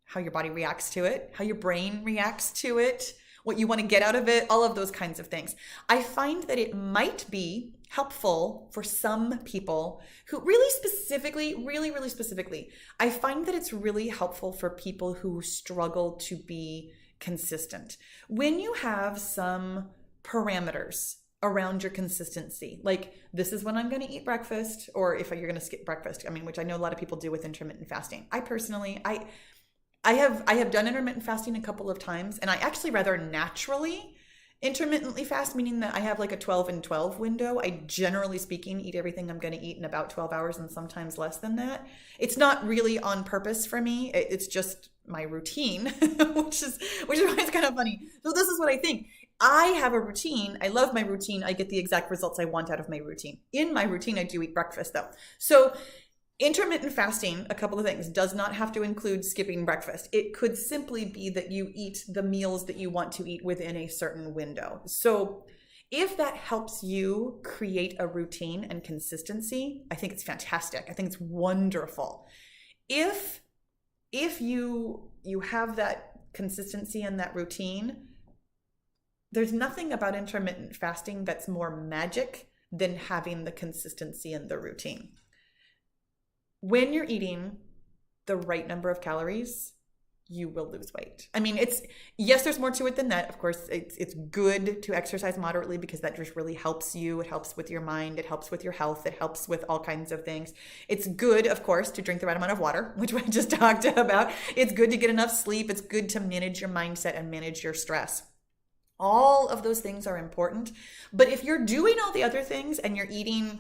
how your body reacts to it, how your brain reacts to it, what you want to get out of it, all of those kinds of things. I find that it might be helpful for some people who really specifically, I find that it's really helpful for people who struggle to be consistent. When you have some parameters around your consistency, like this is when I'm going to eat breakfast, or if you're going to skip breakfast, which I know a lot of people do with intermittent fasting. I have done intermittent fasting a couple of times, and I actually rather naturally intermittently fast, meaning that I have like a 12 and 12 window. I generally speaking eat everything I'm going to eat in about 12 hours and sometimes less than that. It's not really on purpose for me. It's just my routine, which is why it's kind of funny. So this is what I think. I have a routine. I love my routine. I get the exact results I want out of my routine. In my routine, I do eat breakfast though. So intermittent fasting, a couple of things, does not have to include skipping breakfast. It could simply be that you eat the meals that you want to eat within a certain window. So if that helps you create a routine and consistency, I think it's fantastic. I think it's wonderful. If you have that consistency and that routine, there's nothing about intermittent fasting that's more magic than having the consistency and the routine. When you're eating the right number of calories, you will lose weight. Yes, there's more to it than that. Of course, it's good to exercise moderately because that just really helps you. It helps with your mind. It helps with your health. It helps with all kinds of things. It's good, of course, to drink the right amount of water, which we just talked about. It's good to get enough sleep. It's good to manage your mindset and manage your stress. All of those things are important. But if you're doing all the other things and you're eating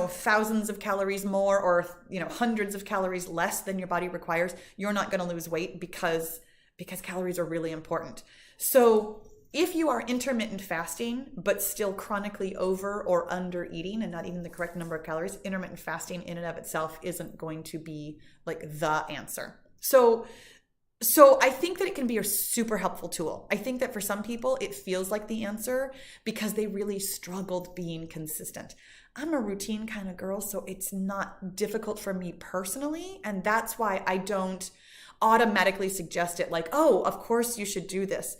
thousands of calories more or, hundreds of calories less than your body requires, you're not going to lose weight because calories are really important. So if you are intermittent fasting, but still chronically over or under eating and not eating the correct number of calories, intermittent fasting in and of itself isn't going to be like the answer. So I think that it can be a super helpful tool. I think that for some people, it feels like the answer because they really struggled being consistent. I'm a routine kind of girl, so it's not difficult for me personally. And that's why I don't automatically suggest it like, oh, of course you should do this.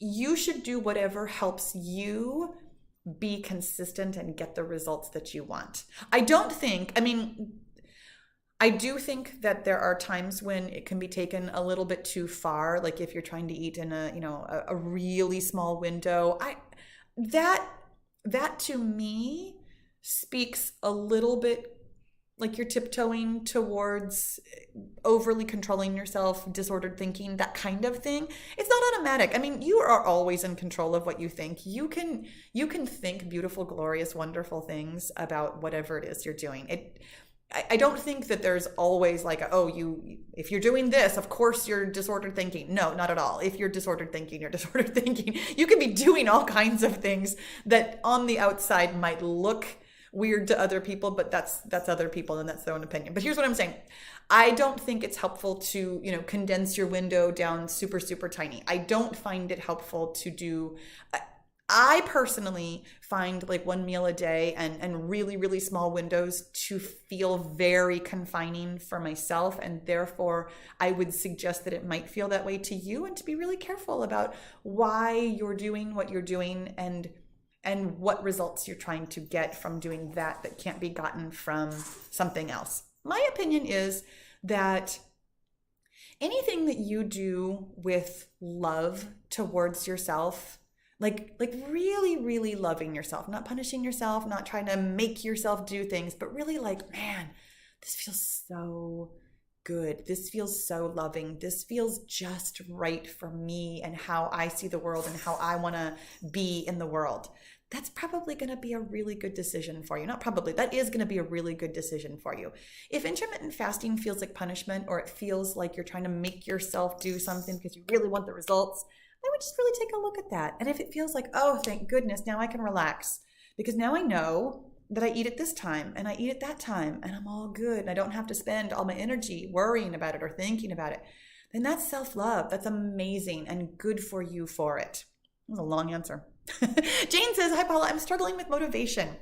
You should do whatever helps you be consistent and get the results that you want. I do think that there are times when it can be taken a little bit too far. Like if you're trying to eat in a really small window, that to me speaks a little bit like you're tiptoeing towards overly controlling yourself, disordered thinking, that kind of thing. It's not automatic. You are always in control of what you think. You can think beautiful, glorious, wonderful things about whatever it is you're doing. I don't think that there's always like, if you're doing this, of course you're disordered thinking. No, not at all. If you're disordered thinking, you're disordered thinking. You can be doing all kinds of things that on the outside might look weird to other people, but that's other people and that's their own opinion. But here's what I'm saying. I don't think it's helpful to, condense your window down super, super tiny. I don't find it helpful to do. I personally find like one meal a day and really, really small windows to feel very confining for myself. And therefore, I would suggest that it might feel that way to you and to be really careful about why you're doing what you're doing and what results you're trying to get from doing that can't be gotten from something else. My opinion is that anything that you do with love towards yourself, Like really, really loving yourself, not punishing yourself, not trying to make yourself do things, but really like, man, this feels so good. This feels so loving. This feels just right for me and how I see the world and how I want to be in the world. That's probably going to be a really good decision for you. Not probably, that is going to be a really good decision for you. If intermittent fasting feels like punishment, or it feels like you're trying to make yourself do something because you really want the results, I would just really take a look at that. And if it feels like, oh, thank goodness, now I can relax because now I know that I eat at this time and I eat at that time and I'm all good and I don't have to spend all my energy worrying about it or thinking about it, then that's self-love. That's amazing and good for you for it. That was a long answer. Jane says, hi, Paula, I'm struggling with motivation.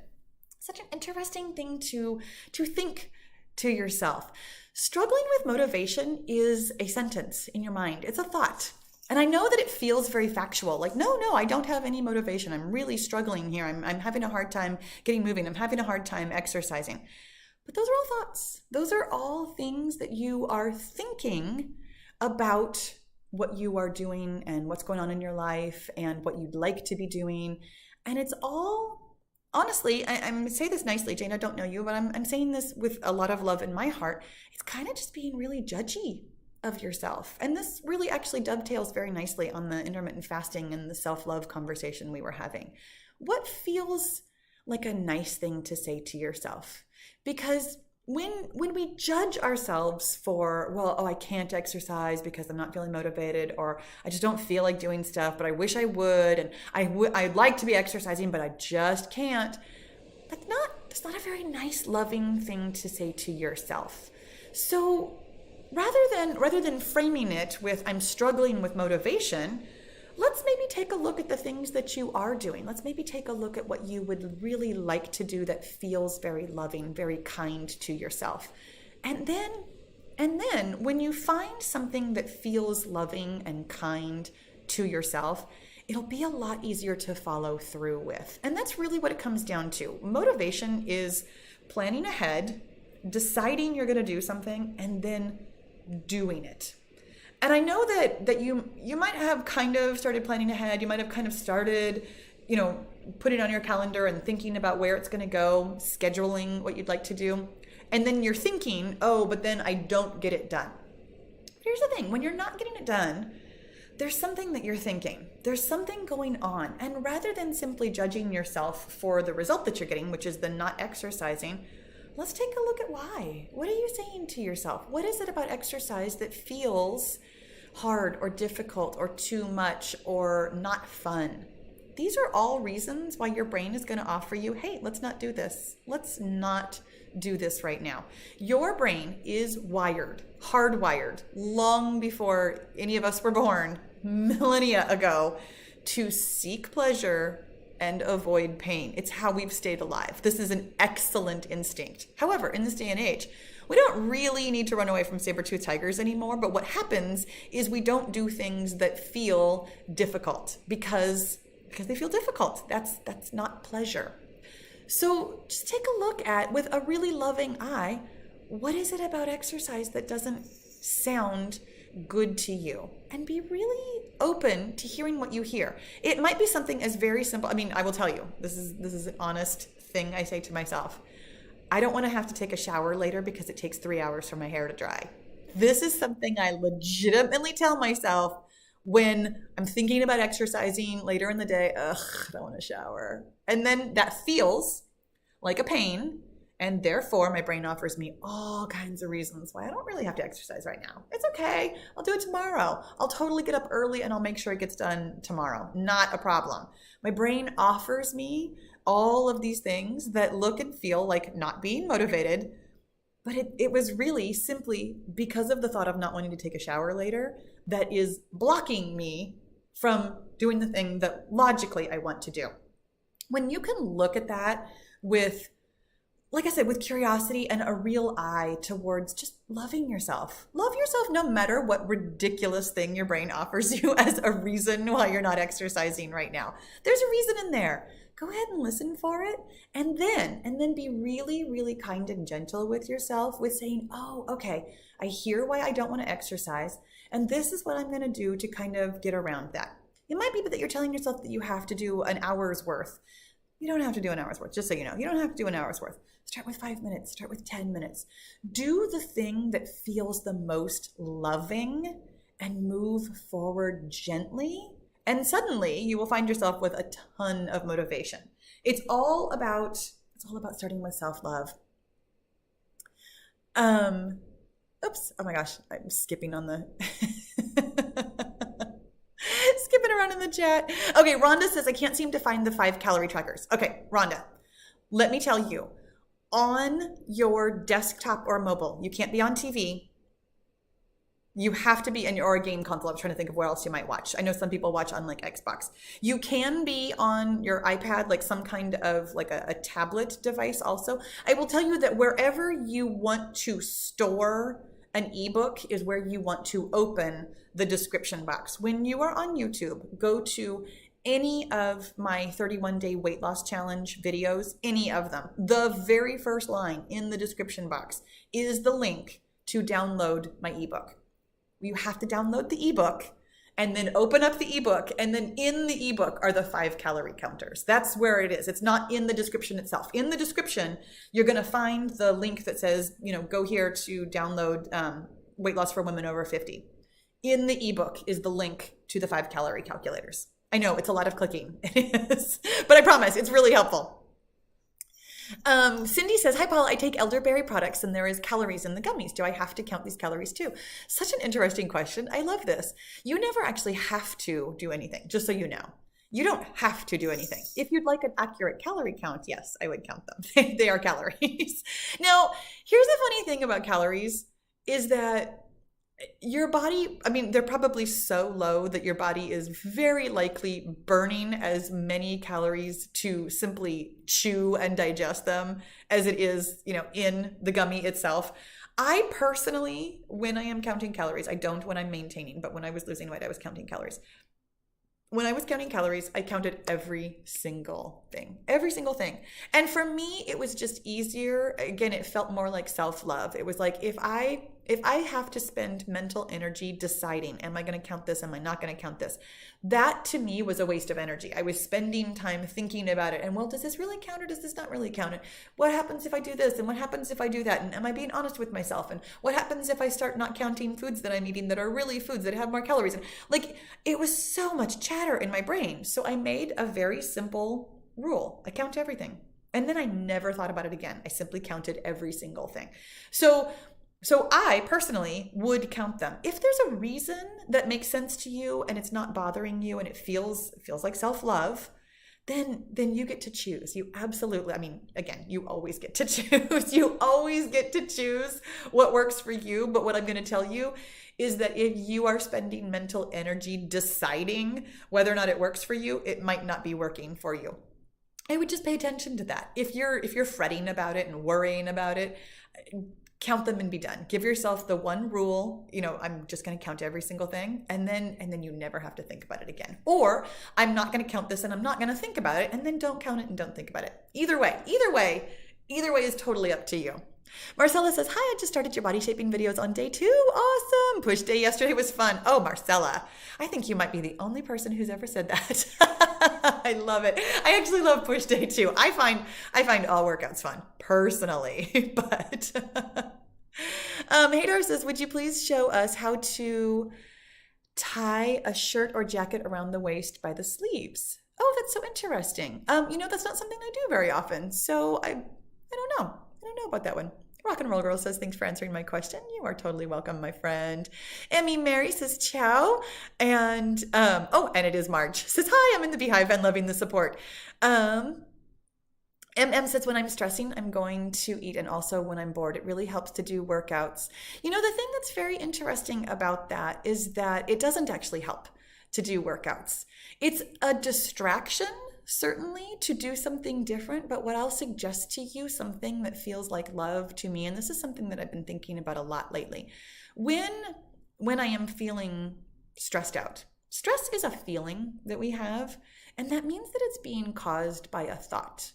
Such an interesting thing to think to yourself. Struggling with motivation is a sentence in your mind. It's a thought. And I know that it feels very factual, like, no, I don't have any motivation. I'm really struggling here. I'm having a hard time getting moving. I'm having a hard time exercising. But those are all thoughts. Those are all things that you are thinking about what you are doing and what's going on in your life and what you'd like to be doing. And it's all, honestly, I'm say this nicely, Jane, I don't know you, but I'm saying this with a lot of love in my heart. It's kind of just being really judgy of yourself. And this really actually dovetails very nicely on the intermittent fasting and the self-love conversation we were having. What feels like a nice thing to say to yourself? Because when we judge ourselves for, well, oh, I can't exercise because I'm not feeling motivated, or I just don't feel like doing stuff, but I wish I would, and I'd like to be exercising, but I just can't. That's not a very nice, loving thing to say to yourself. So rather than framing it with I'm struggling with motivation, let's maybe take a look at the things that you are doing. Let's maybe take a look at what you would really like to do that feels very loving, very kind to yourself. And then when you find something that feels loving and kind to yourself, it'll be a lot easier to follow through with. And that's really what it comes down to. Motivation is planning ahead, deciding you're going to do something, and then doing it. And I know that you might have kind of started planning ahead. You might have kind of started, putting on your calendar and thinking about where it's going to go, scheduling what you'd like to do. And then you're thinking, oh, but then I don't get it done. Here's the thing. When you're not getting it done, there's something that you're thinking. There's something going on. And rather than simply judging yourself for the result that you're getting, which is the not exercising, let's take a look at why. What are you saying to yourself? What is it about exercise that feels hard or difficult or too much or not fun? These are all reasons why your brain is going to offer you, hey, let's not do this. Let's not do this right now. Your brain is wired, hardwired, long before any of us were born, millennia ago, to seek pleasure and avoid pain. It's how we've stayed alive. This is an excellent instinct. However, in this day and age, we don't really need to run away from saber-toothed tigers anymore, but what happens is we don't do things that feel difficult because they feel difficult. That's not pleasure. So just take a look at, with a really loving eye, what is it about exercise that doesn't sound good to you, and be really open to hearing what you hear. It might be something as very simple. I mean, I will tell you, this is an honest thing I say to myself. I don't want to have to take a shower later because it takes 3 hours for my hair to dry. This is something I legitimately tell myself when I'm thinking about exercising later in the day. Ugh, I don't want to shower. And then that feels like a pain. And therefore, my brain offers me all kinds of reasons why I don't really have to exercise right now. It's okay. I'll do it tomorrow. I'll totally get up early and I'll make sure it gets done tomorrow. Not a problem. My brain offers me all of these things that look and feel like not being motivated, but it was really simply because of the thought of not wanting to take a shower later that is blocking me from doing the thing that logically I want to do. When you can look at that with, like I said, with curiosity and a real eye towards just loving yourself. Love yourself no matter what ridiculous thing your brain offers you as a reason why you're not exercising right now. There's a reason in there. Go ahead and listen for it. And then be really, really kind and gentle with yourself with saying, oh, okay, I hear why I don't want to exercise. And this is what I'm going to do to kind of get around that. It might be that you're telling yourself that you have to do an hour's worth. You don't have to do an hour's worth, just so you know. You don't have to do an hour's worth. Start with 5 minutes, start with 10 minutes. Do the thing that feels the most loving and move forward gently. And suddenly you will find yourself with a ton of motivation. It's all about starting with self-love. Oops, oh my gosh, I'm skipping on the skipping around in the chat. Okay, Rhonda says, I can't seem to find the 5 calorie trackers. Okay, Rhonda, let me tell you, on your desktop or mobile, you can't be on TV. You have to be in your game console. I'm trying to think of where else you might watch. I know some people watch on like Xbox. You can be on your iPad, like some kind of like a tablet device also. I will tell you that wherever you want to store an ebook is where you want to open the description box. When you are on YouTube, go to any of my 31-day weight loss challenge videos, any of them. The very first line in the description box is the link to download my ebook. You have to download the ebook and then open up the ebook. And then in the ebook are the 5 calorie counters. That's where it is. It's not in the description itself. In the description, you're going to find the link that says, go here to download weight loss for women over 50. In the ebook is the link to the 5 calorie calculators. I know it's a lot of clicking. It is, but I promise it's really helpful. Cindy says, hi, Paula, I take elderberry products and there is calories in the gummies. Do I have to count these calories too? Such an interesting question. I love this. You never actually have to do anything, just so you know. You don't have to do anything. If you'd like an accurate calorie count, yes, I would count them. They are calories. Now, here's the funny thing about calories is that your body, they're probably so low that your body is very likely burning as many calories to simply chew and digest them as it is, in the gummy itself. I personally, when I am counting calories, I don't when I'm maintaining, but when I was losing weight, I was counting calories. When I was counting calories, I counted every single thing. And for me, it was just easier. Again, it felt more like self-love. It was like, if I have to spend mental energy deciding, am I going to count this? Am I not going to count this? That to me was a waste of energy. I was spending time thinking about it. And well, does this really count or does this not really count? And what happens if I do this? And what happens if I do that? And am I being honest with myself? And what happens if I start not counting foods that I'm eating that are really foods that have more calories? And it was so much chatter in my brain. So I made a very simple rule. I count everything. And then I never thought about it again. I simply counted every single thing. So I personally would count them. If there's a reason that makes sense to you and it's not bothering you and it feels like self-love, then you get to choose. You absolutely, again, you always get to choose. You always get to choose what works for you. But what I'm going to tell you is that if you are spending mental energy deciding whether or not it works for you, it might not be working for you. I would just pay attention to that. If you're fretting about it and worrying about it, count them and be done. Give yourself the one rule, I'm just going to count every single thing. And then you never have to think about it again. Or I'm not going to count this and I'm not going to think about it. And then don't count it and don't think about it. Either way is totally up to you. Marcella says, hi, I just started your body shaping videos on day 2. Awesome. Push day yesterday was fun. Oh, Marcella, I think you might be the only person who's ever said that. I love it. I actually love push day too. I find all workouts fun personally, but Hadar says, would you please show us how to tie a shirt or jacket around the waist by the sleeves? Oh, that's so interesting. That's not something I do very often. So I don't know. I don't know about that one. Rock and Roll Girl says, thanks for answering my question. You are totally welcome, my friend. Emmy Mary says, ciao. And, and it is Marge. Says, hi, I'm in the Beehive and loving the support. MM says, when I'm stressing, I'm going to eat. And also when I'm bored, it really helps to do workouts. The thing that's very interesting about that is that it doesn't actually help to do workouts. It's a distraction, certainly, to do something different, but what I'll suggest to you, something that feels like love to me, and this is something that I've been thinking about a lot lately. When I am feeling stressed out, stress is a feeling that we have, and that means that it's being caused by a thought.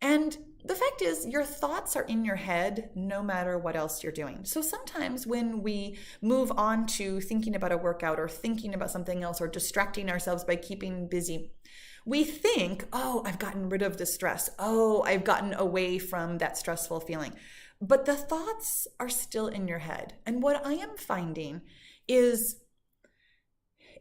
And the fact is, your thoughts are in your head no matter what else you're doing. So sometimes when we move on to thinking about a workout or thinking about something else or distracting ourselves by keeping busy, we think, oh, I've gotten rid of the stress. Oh, I've gotten away from that stressful feeling. But the thoughts are still in your head. And what I am finding is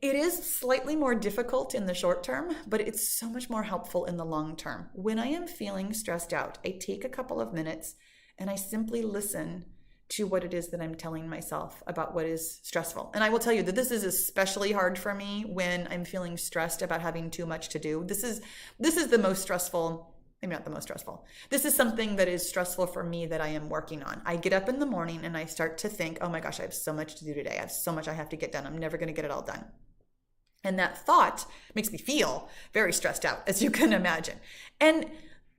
it is slightly more difficult in the short term, but it's so much more helpful in the long term. When I am feeling stressed out, I take a couple of minutes and I simply listen to what it is that I'm telling myself about what is stressful. And I will tell you that this is especially hard for me when I'm feeling stressed about having too much to do. This is the most stressful, maybe not the most stressful. This is something that is stressful for me that I am working on. I get up in the morning and I start to think, oh my gosh, I have so much to do today. I have so much I have to get done. I'm never going to get it all done. And that thought makes me feel very stressed out, as you can imagine. And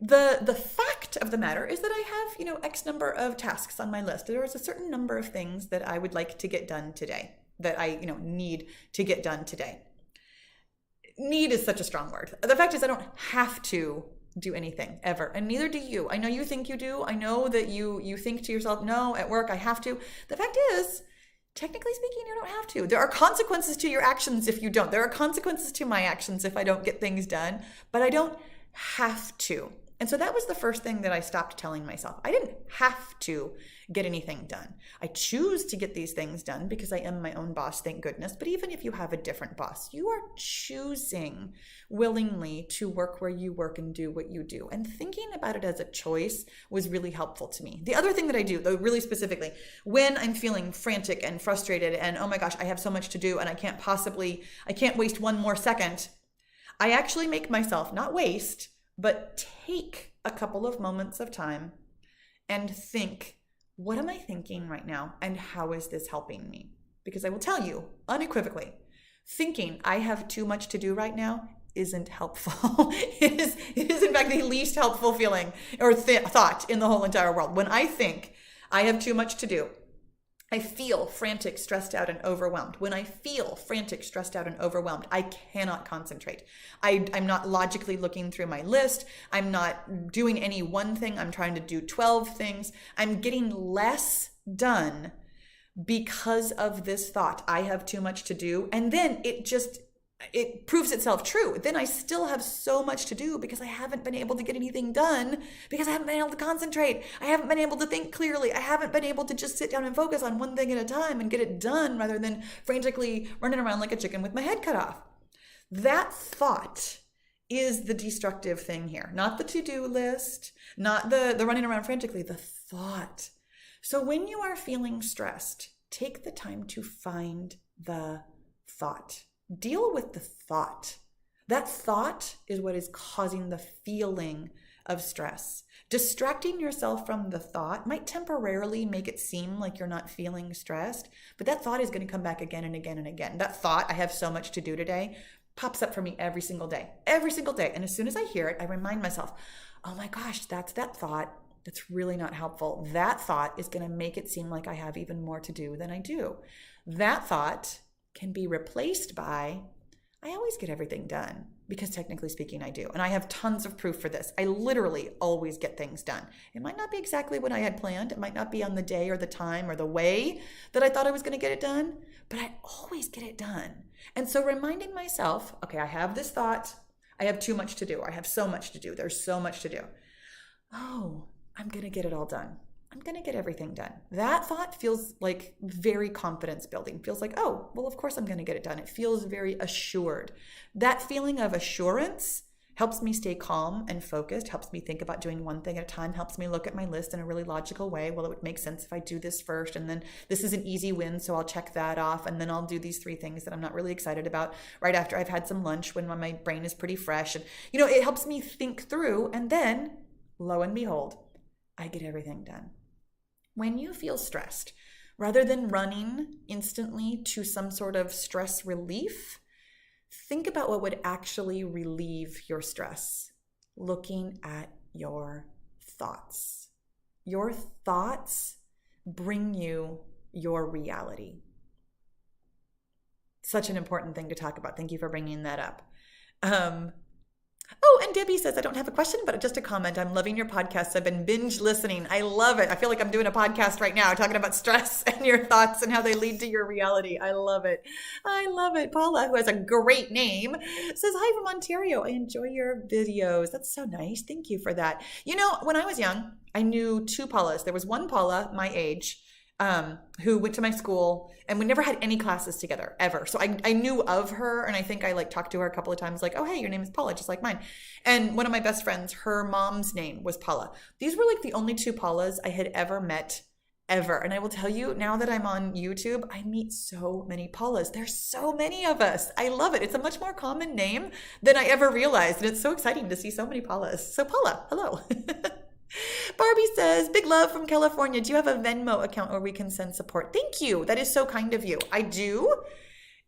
the fact of the matter is that I have, X number of tasks on my list. There is a certain number of things that I would like to get done today, that I, need to get done today. Need is such a strong word. The fact is I don't have to do anything ever, and neither do you. I know you think you do. I know that you think to yourself, no, at work I have to. The fact is, technically speaking, you don't have to. There are consequences to your actions if you don't. There are consequences to my actions if I don't get things done, but I don't have to. And so that was the first thing that I stopped telling myself. I didn't have to get anything done. I choose to get these things done because I am my own boss, thank goodness. But even if you have a different boss, you are choosing willingly to work where you work and do what you do. And thinking about it as a choice was really helpful to me. The other thing that I do, though, really specifically, when I'm feeling frantic and frustrated and, oh my gosh, I have so much to do and I can't waste one more second, I actually make myself not waste, but take a couple of moments of time and think, what am I thinking right now? And how is this helping me? Because I will tell you unequivocally, thinking I have too much to do right now isn't helpful. It is in fact the least helpful feeling or thought in the whole entire world. When I think I have too much to do, I feel frantic, stressed out, and overwhelmed. When I feel frantic, stressed out, and overwhelmed, I cannot concentrate. I'm not logically looking through my list. I'm not doing any one thing. I'm trying to do 12 things. I'm getting less done because of this thought. I have too much to do. And then it proves itself true. Then I still have so much to do because I haven't been able to get anything done because I haven't been able to concentrate. I haven't been able to think clearly. I haven't been able to just sit down and focus on one thing at a time and get it done rather than frantically running around like a chicken with my head cut off. That thought is the destructive thing here. Not the to-do list, not the running around frantically, the thought. So when you are feeling stressed, take the time to find the thought. Deal with the thought. That thought is what is causing the feeling of stress. Distracting yourself from the thought might temporarily make it seem like you're not feeling stressed, but that thought is going to come back again and again and again. That thought, I have so much to do today, pops up for me every single day. And as soon as I hear it, I remind myself, oh my gosh, that's that thought. That's really not helpful. That thought is going to make it seem like I have even more to do than I do. That thought can be replaced by, I always get everything done, because technically speaking, I do. And I have tons of proof for this. I literally always get things done. It might not be exactly what I had planned. It might not be on the day or the time or the way that I thought I was going to get it done, but I always get it done. And so reminding myself, okay, I have this thought. I have too much to do. I have so much to do. There's so much to do. Oh, I'm going to get it all done. I'm going to get everything done. That thought feels like very confidence building. Feels like, oh, well, of course I'm going to get it done. It feels very assured. That feeling of assurance helps me stay calm and focused, helps me think about doing one thing at a time, helps me look at my list in a really logical way. Well, it would make sense if I do this first, and then this is an easy win, so I'll check that off, and then I'll do these 3 things that I'm not really excited about right after I've had some lunch when my brain is pretty fresh. And, it helps me think through, and then, lo and behold, I get everything done. When you feel stressed, rather than running instantly to some sort of stress relief, think about what would actually relieve your stress. Looking at your thoughts. Your thoughts bring you your reality. Such an important thing to talk about. Thank you for bringing that up. Oh, and Debbie says, I don't have a question, but just a comment. I'm loving your podcasts. I've been binge listening. I love it. I feel like I'm doing a podcast right now talking about stress and your thoughts and how they lead to your reality. I love it. I love it. Paula, who has a great name, says, hi from Ontario. I enjoy your videos. That's so nice. Thank you for that. You know, when I was young, I knew two Paulas. There was one Paula, my age, who went to my school, and we never had any classes together ever. So I knew of her, and I think I like talked to her a couple of times, like, oh, hey, your name is Paula, just like mine. And one of my best friends, her mom's name was Paula. These were like the only two Paulas I had ever met ever. And I will tell you, now that I'm on YouTube, I meet so many Paulas. There's so many of us. I love it. It's a much more common name than I ever realized. And it's so exciting to see so many Paulas. So Paula, hello. Barbie says, big love from California. Do you have a Venmo account where we can send support? Thank you. That is so kind of you. I do.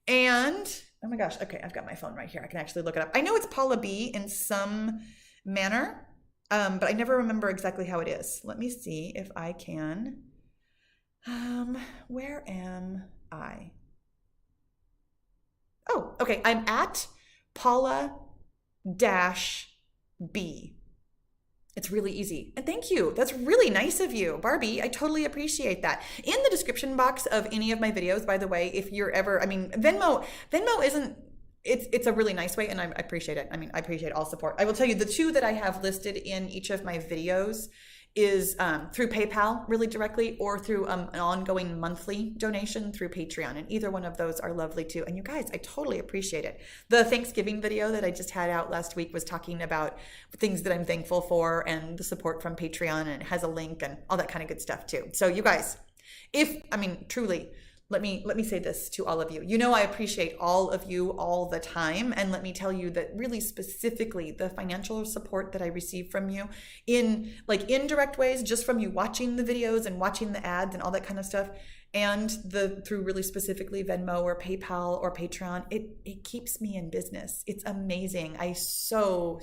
And, oh my gosh. Okay, I've got my phone right here. I can actually look it up. I know it's Pahla B in some manner, but I never remember exactly how it is. Let me see if I can. Where am I? Oh, okay. I'm at Pahla-B. It's really easy. And thank you. That's really nice of you, Barbie. I totally appreciate that. In the description box of any of my videos, by the way, if you're ever, I mean, Venmo isn't, it's a really nice way, and I appreciate it. I mean, I appreciate all support. I will tell you, the two that I have listed in each of my videos is through PayPal really directly, or through an ongoing monthly donation through Patreon. And either one of those are lovely too. And you guys, I totally appreciate it. The Thanksgiving video that I just had out last week was talking about things that I'm thankful for and the support from Patreon, and it has a link and all that kind of good stuff too. So you guys, truly, let me say this to all of you. You know, I appreciate all of you all the time. And let me tell you that really specifically the financial support that I receive from you in like indirect ways, just from you watching the videos and watching the ads and all that kind of stuff, and through really specifically Venmo or PayPal or Patreon, it keeps me in business. It's amazing. I so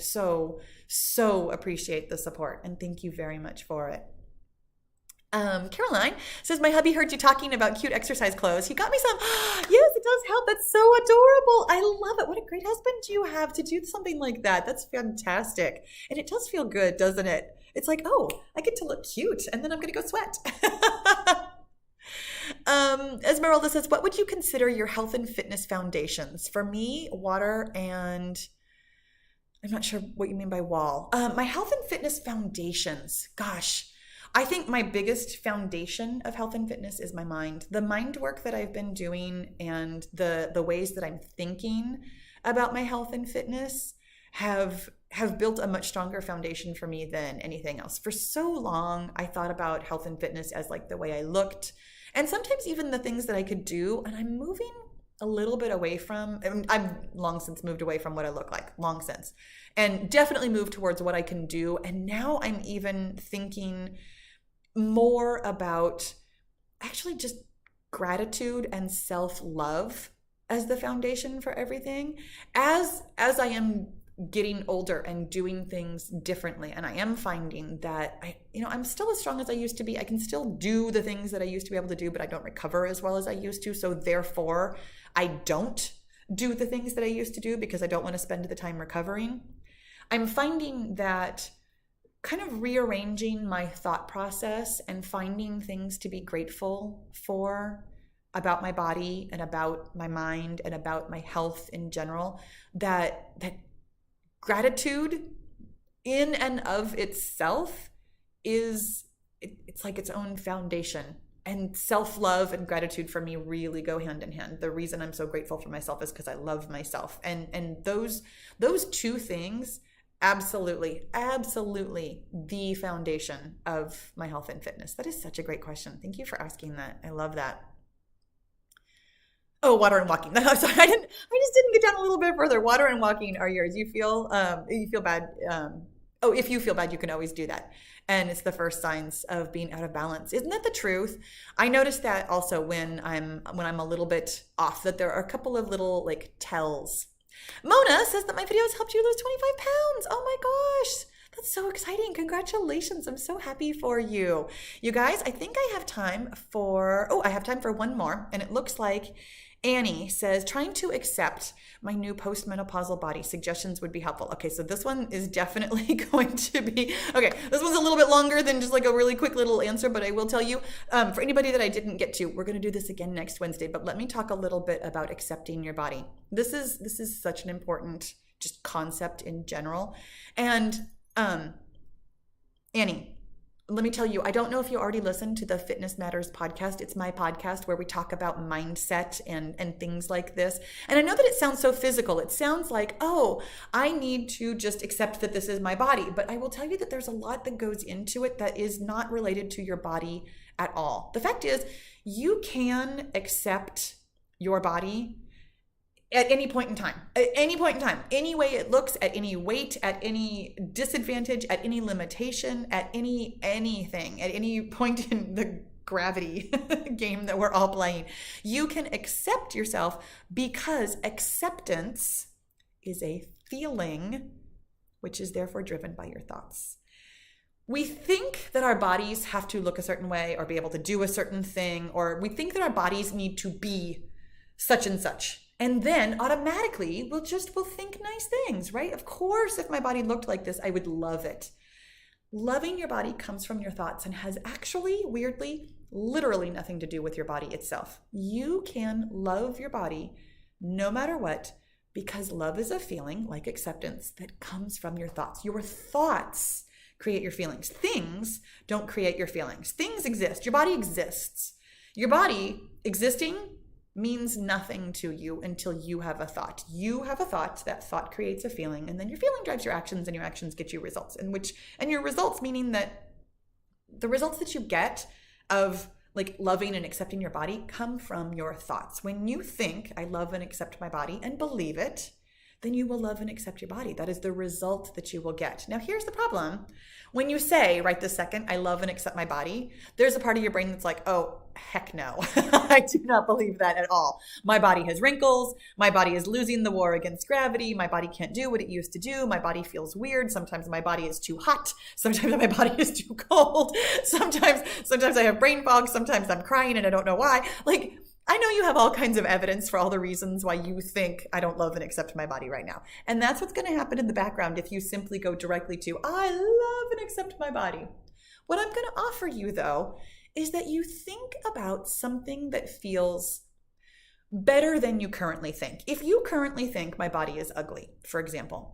appreciate the support, and thank you very much for it. Caroline says, my hubby heard you talking about cute exercise clothes. He got me some. Yes, it does help. That's so adorable. I love it. What a great husband you have to do something like that. That's fantastic. And it does feel good, doesn't it? It's like, oh, I get to look cute, and then I'm going to go sweat. Esmeralda says, what would you consider your health and fitness foundations? For me, water and I'm not sure what you mean by wall. My health and fitness foundations, gosh, I think my biggest foundation of health and fitness is my mind. The mind work that I've been doing and the ways that I'm thinking about my health and fitness have built a much stronger foundation for me than anything else. For so long, I thought about health and fitness as like the way I looked, and sometimes even the things that I could do. And I'm moving a little bit away from, I've long since moved away from what I look like, long since, and definitely moved towards what I can do. And now I'm even thinking more about actually just gratitude and self-love as the foundation for everything. As I am getting older and doing things differently, and I am finding that I'm still as strong as I used to be. I can still do the things that I used to be able to do, but I don't recover as well as I used to. So therefore, I don't do the things that I used to do because I don't want to spend the time recovering. I'm finding that kind of rearranging my thought process and finding things to be grateful for about my body and about my mind and about my health in general, that gratitude in and of itself it's like its own foundation. And self-love and gratitude for me really go hand in hand. The reason I'm so grateful for myself is because I love myself. And those two things, absolutely the foundation of my health and fitness. That is such a great question. Thank you for asking that. I love that. Oh, water and walking. I'm sorry, I just didn't get down a little bit further. Water and walking are yours. You feel bad. If you feel bad, you can always do that. And it's the first signs of being out of balance. Isn't that the truth? I noticed that also when I'm a little bit off, that there are a couple of little like tells. Mona says that my videos helped you lose 25 pounds. Oh my gosh. That's so exciting. Congratulations. I'm so happy for you. You guys, I think I have time for one more, and it looks like Annie says, trying to accept my new postmenopausal body. Suggestions would be helpful. Okay, so this one is definitely going to be, okay, this one's a little bit longer than just like a really quick little answer, but I will tell you, for anybody that I didn't get to, we're going to do this again next Wednesday, but let me talk a little bit about accepting your body. This is such an important just concept in general. And Annie, let me tell you, I don't know if you already listened to the Fitness Matters podcast. It's my podcast where we talk about mindset and things like this. And I know that it sounds so physical. It sounds like, oh, I need to just accept that this is my body. But I will tell you that there's a lot that goes into it that is not related to your body at all. The fact is, you can accept your body at any point in time, any way it looks, at any weight, at any disadvantage, at any limitation, at anything, at any point in the gravity game that we're all playing. You can accept yourself because acceptance is a feeling which is therefore driven by your thoughts. We think that our bodies have to look a certain way or be able to do a certain thing, or we think that our bodies need to be such and such. And then automatically we'll think nice things, right? Of course, if my body looked like this, I would love it. Loving your body comes from your thoughts and has actually, weirdly, literally nothing to do with your body itself. You can love your body no matter what, because love is a feeling like acceptance that comes from your thoughts. Your thoughts create your feelings. Things don't create your feelings. Things exist. Your body exists. Your body existing means nothing to you until you have a thought. You have a thought, that thought creates a feeling, and then your feeling drives your actions, and your actions get you results. And your results, meaning that the results that you get of like loving and accepting your body come from your thoughts. When you think, I love and accept my body, and believe it, then you will love and accept your body. That is the result that you will get. Now, here's the problem. When you say right this second, I love and accept my body, there's a part of your brain that's like, oh, heck no. I do not believe that at all. My body has wrinkles. My body is losing the war against gravity. My body can't do what it used to do. My body feels weird. Sometimes my body is too hot. Sometimes my body is too cold. Sometimes I have brain fog. Sometimes I'm crying and I don't know why. Like, I know you have all kinds of evidence for all the reasons why you think I don't love and accept my body right now. And that's what's going to happen in the background if you simply go directly to, I love and accept my body. What I'm going to offer you, though, is that you think about something that feels better than you currently think. If you currently think my body is ugly, for example,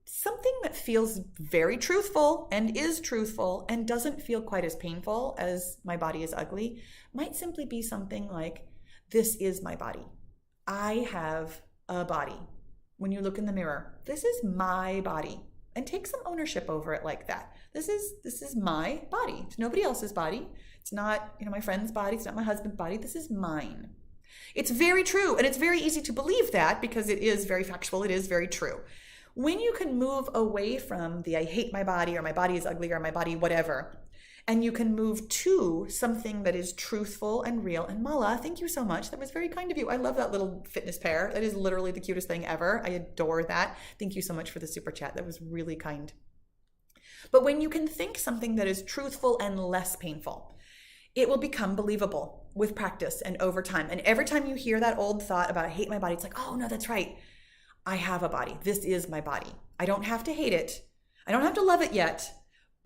something that feels very truthful and is truthful and doesn't feel quite as painful as my body is ugly might simply be something like, this is my body. I have a body. When you look in the mirror, this is my body. And take some ownership over it like that. This is my body. It's nobody else's body. It's not, my friend's body. It's not my husband's body. This is mine. It's very true. And it's very easy to believe that because it is very factual. It is very true. When you can move away from the I hate my body or my body is ugly or my body whatever, and you can move to something that is truthful and real. And Mala, thank you so much. That was very kind of you. I love that little fitness pair. That is literally the cutest thing ever. I adore that. Thank you so much for the super chat. That was really kind. But when you can think something that is truthful and less painful, it will become believable with practice and over time. And every time you hear that old thought about I hate my body, it's like, oh no, that's right. I have a body. This is my body. I don't have to hate it. I don't have to love it yet,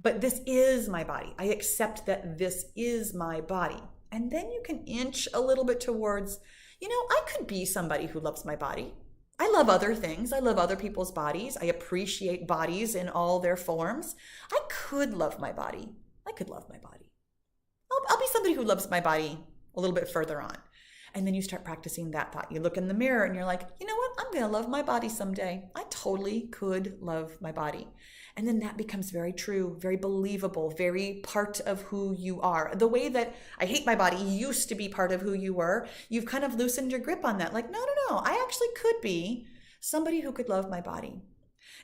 but this is my body. I accept that this is my body. And then you can inch a little bit towards, I could be somebody who loves my body. I love other things. I love other people's bodies. I appreciate bodies in all their forms. I could love my body. I could love my body. I'll be somebody who loves my body a little bit further on. And then you start practicing that thought. You look in the mirror and you're like, you know what? I'm going to love my body someday. I totally could love my body. And then that becomes very true, very believable, very part of who you are. The way that I hate my body used to be part of who you were, you've kind of loosened your grip on that. Like, no, I actually could be somebody who could love my body.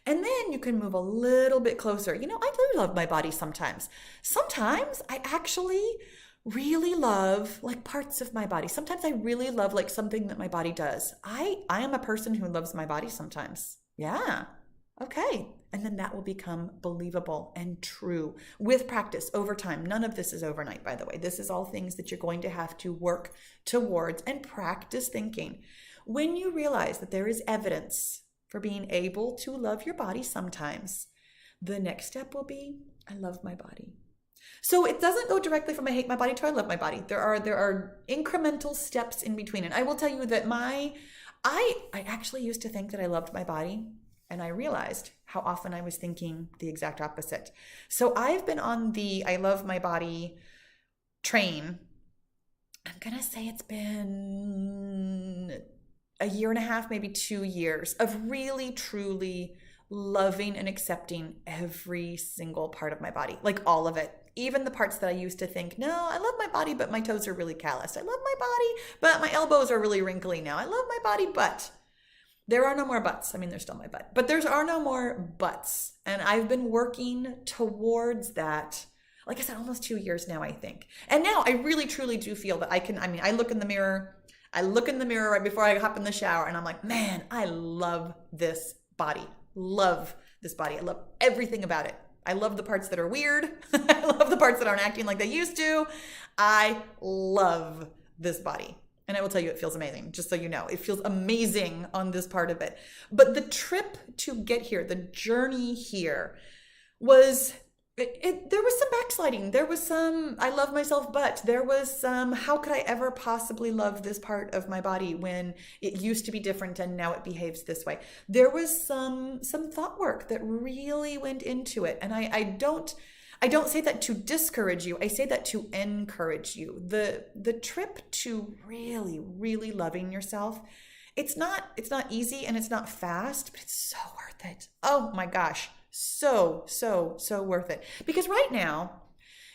And then you can move a little bit closer. I do love my body sometimes. Sometimes I actually really love like parts of my body. Sometimes I really love like something that my body does. I am a person who loves my body sometimes. Yeah. Okay. And then that will become believable and true with practice over time. None of this is overnight, by the way. This is all things that you're going to have to work towards and practice thinking. When you realize that there is evidence for being able to love your body sometimes, the next step will be, I love my body. So it doesn't go directly from I hate my body to I love my body. There are incremental steps in between. And I will tell you that I actually used to think that I loved my body, and I realized how often I was thinking the exact opposite. So I've been on the I love my body train. I'm going to say it's been a year and a half, maybe 2 years of really, truly loving and accepting every single part of my body, like all of it. Even the parts that I used to think, no, I love my body, but my toes are really calloused. I love my body, but my elbows are really wrinkly now. I love my body, but there are no more buts. I mean, there's still my butt, but there are no more buts. And I've been working towards that, like I said, almost 2 years now, I think. And now I really, truly do feel that I look in the mirror right before I hop in the shower and I'm like, man, I love this body. Love this body. I love everything about it. I love the parts that are weird. I love the parts that aren't acting like they used to. I love this body. And I will tell you, it feels amazing, just so you know. It feels amazing on this part of it. But the trip to get here, the journey here was, there was some backsliding. There was some, I love myself, but there was some, how could I ever possibly love this part of my body when it used to be different and now it behaves this way? There was some thought work that really went into it. And I don't say that to discourage you. I say that to encourage you. The trip to really, really loving yourself, it's not easy and it's not fast, but it's so worth it. Oh my gosh. So worth it. Because right now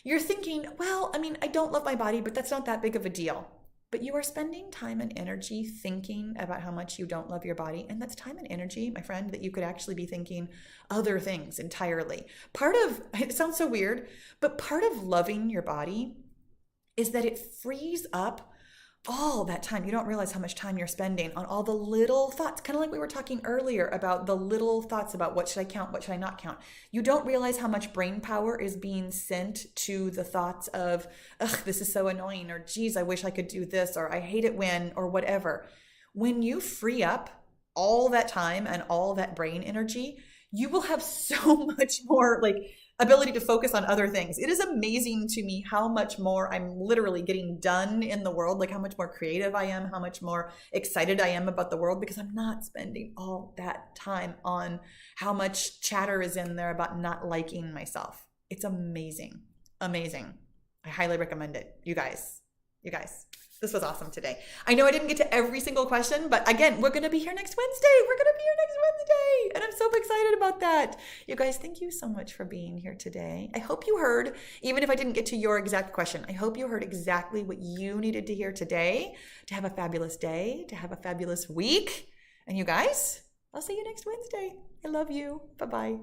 you're thinking, well, I mean, I don't love my body, but that's not that big of a deal. But you are spending time and energy thinking about how much you don't love your body. And that's time and energy, my friend, that you could actually be thinking other things entirely. It sounds so weird, but part of loving your body is that it frees up all that time. You don't realize how much time you're spending on all the little thoughts, kind of like we were talking earlier about the little thoughts about what should I count, what should I not count. You don't realize how much brain power is being sent to the thoughts of, ugh, this is so annoying, or geez, I wish I could do this, or I hate it when, or whatever. When you free up all that time and all that brain energy, you will have so much more ability to focus on other things. It is amazing to me how much more I'm literally getting done in the world, like how much more creative I am, how much more excited I am about the world, because I'm not spending all that time on how much chatter is in there about not liking myself. It's amazing. Amazing. I highly recommend it. You guys, this was awesome today. I know I didn't get to every single question, but again, we're going to be here next Wednesday. And I'm so excited about that. You guys, thank you so much for being here today. I hope you heard, even if I didn't get to your exact question, I hope you heard exactly what you needed to hear today to have a fabulous day, to have a fabulous week. And you guys, I'll see you next Wednesday. I love you. Bye-bye.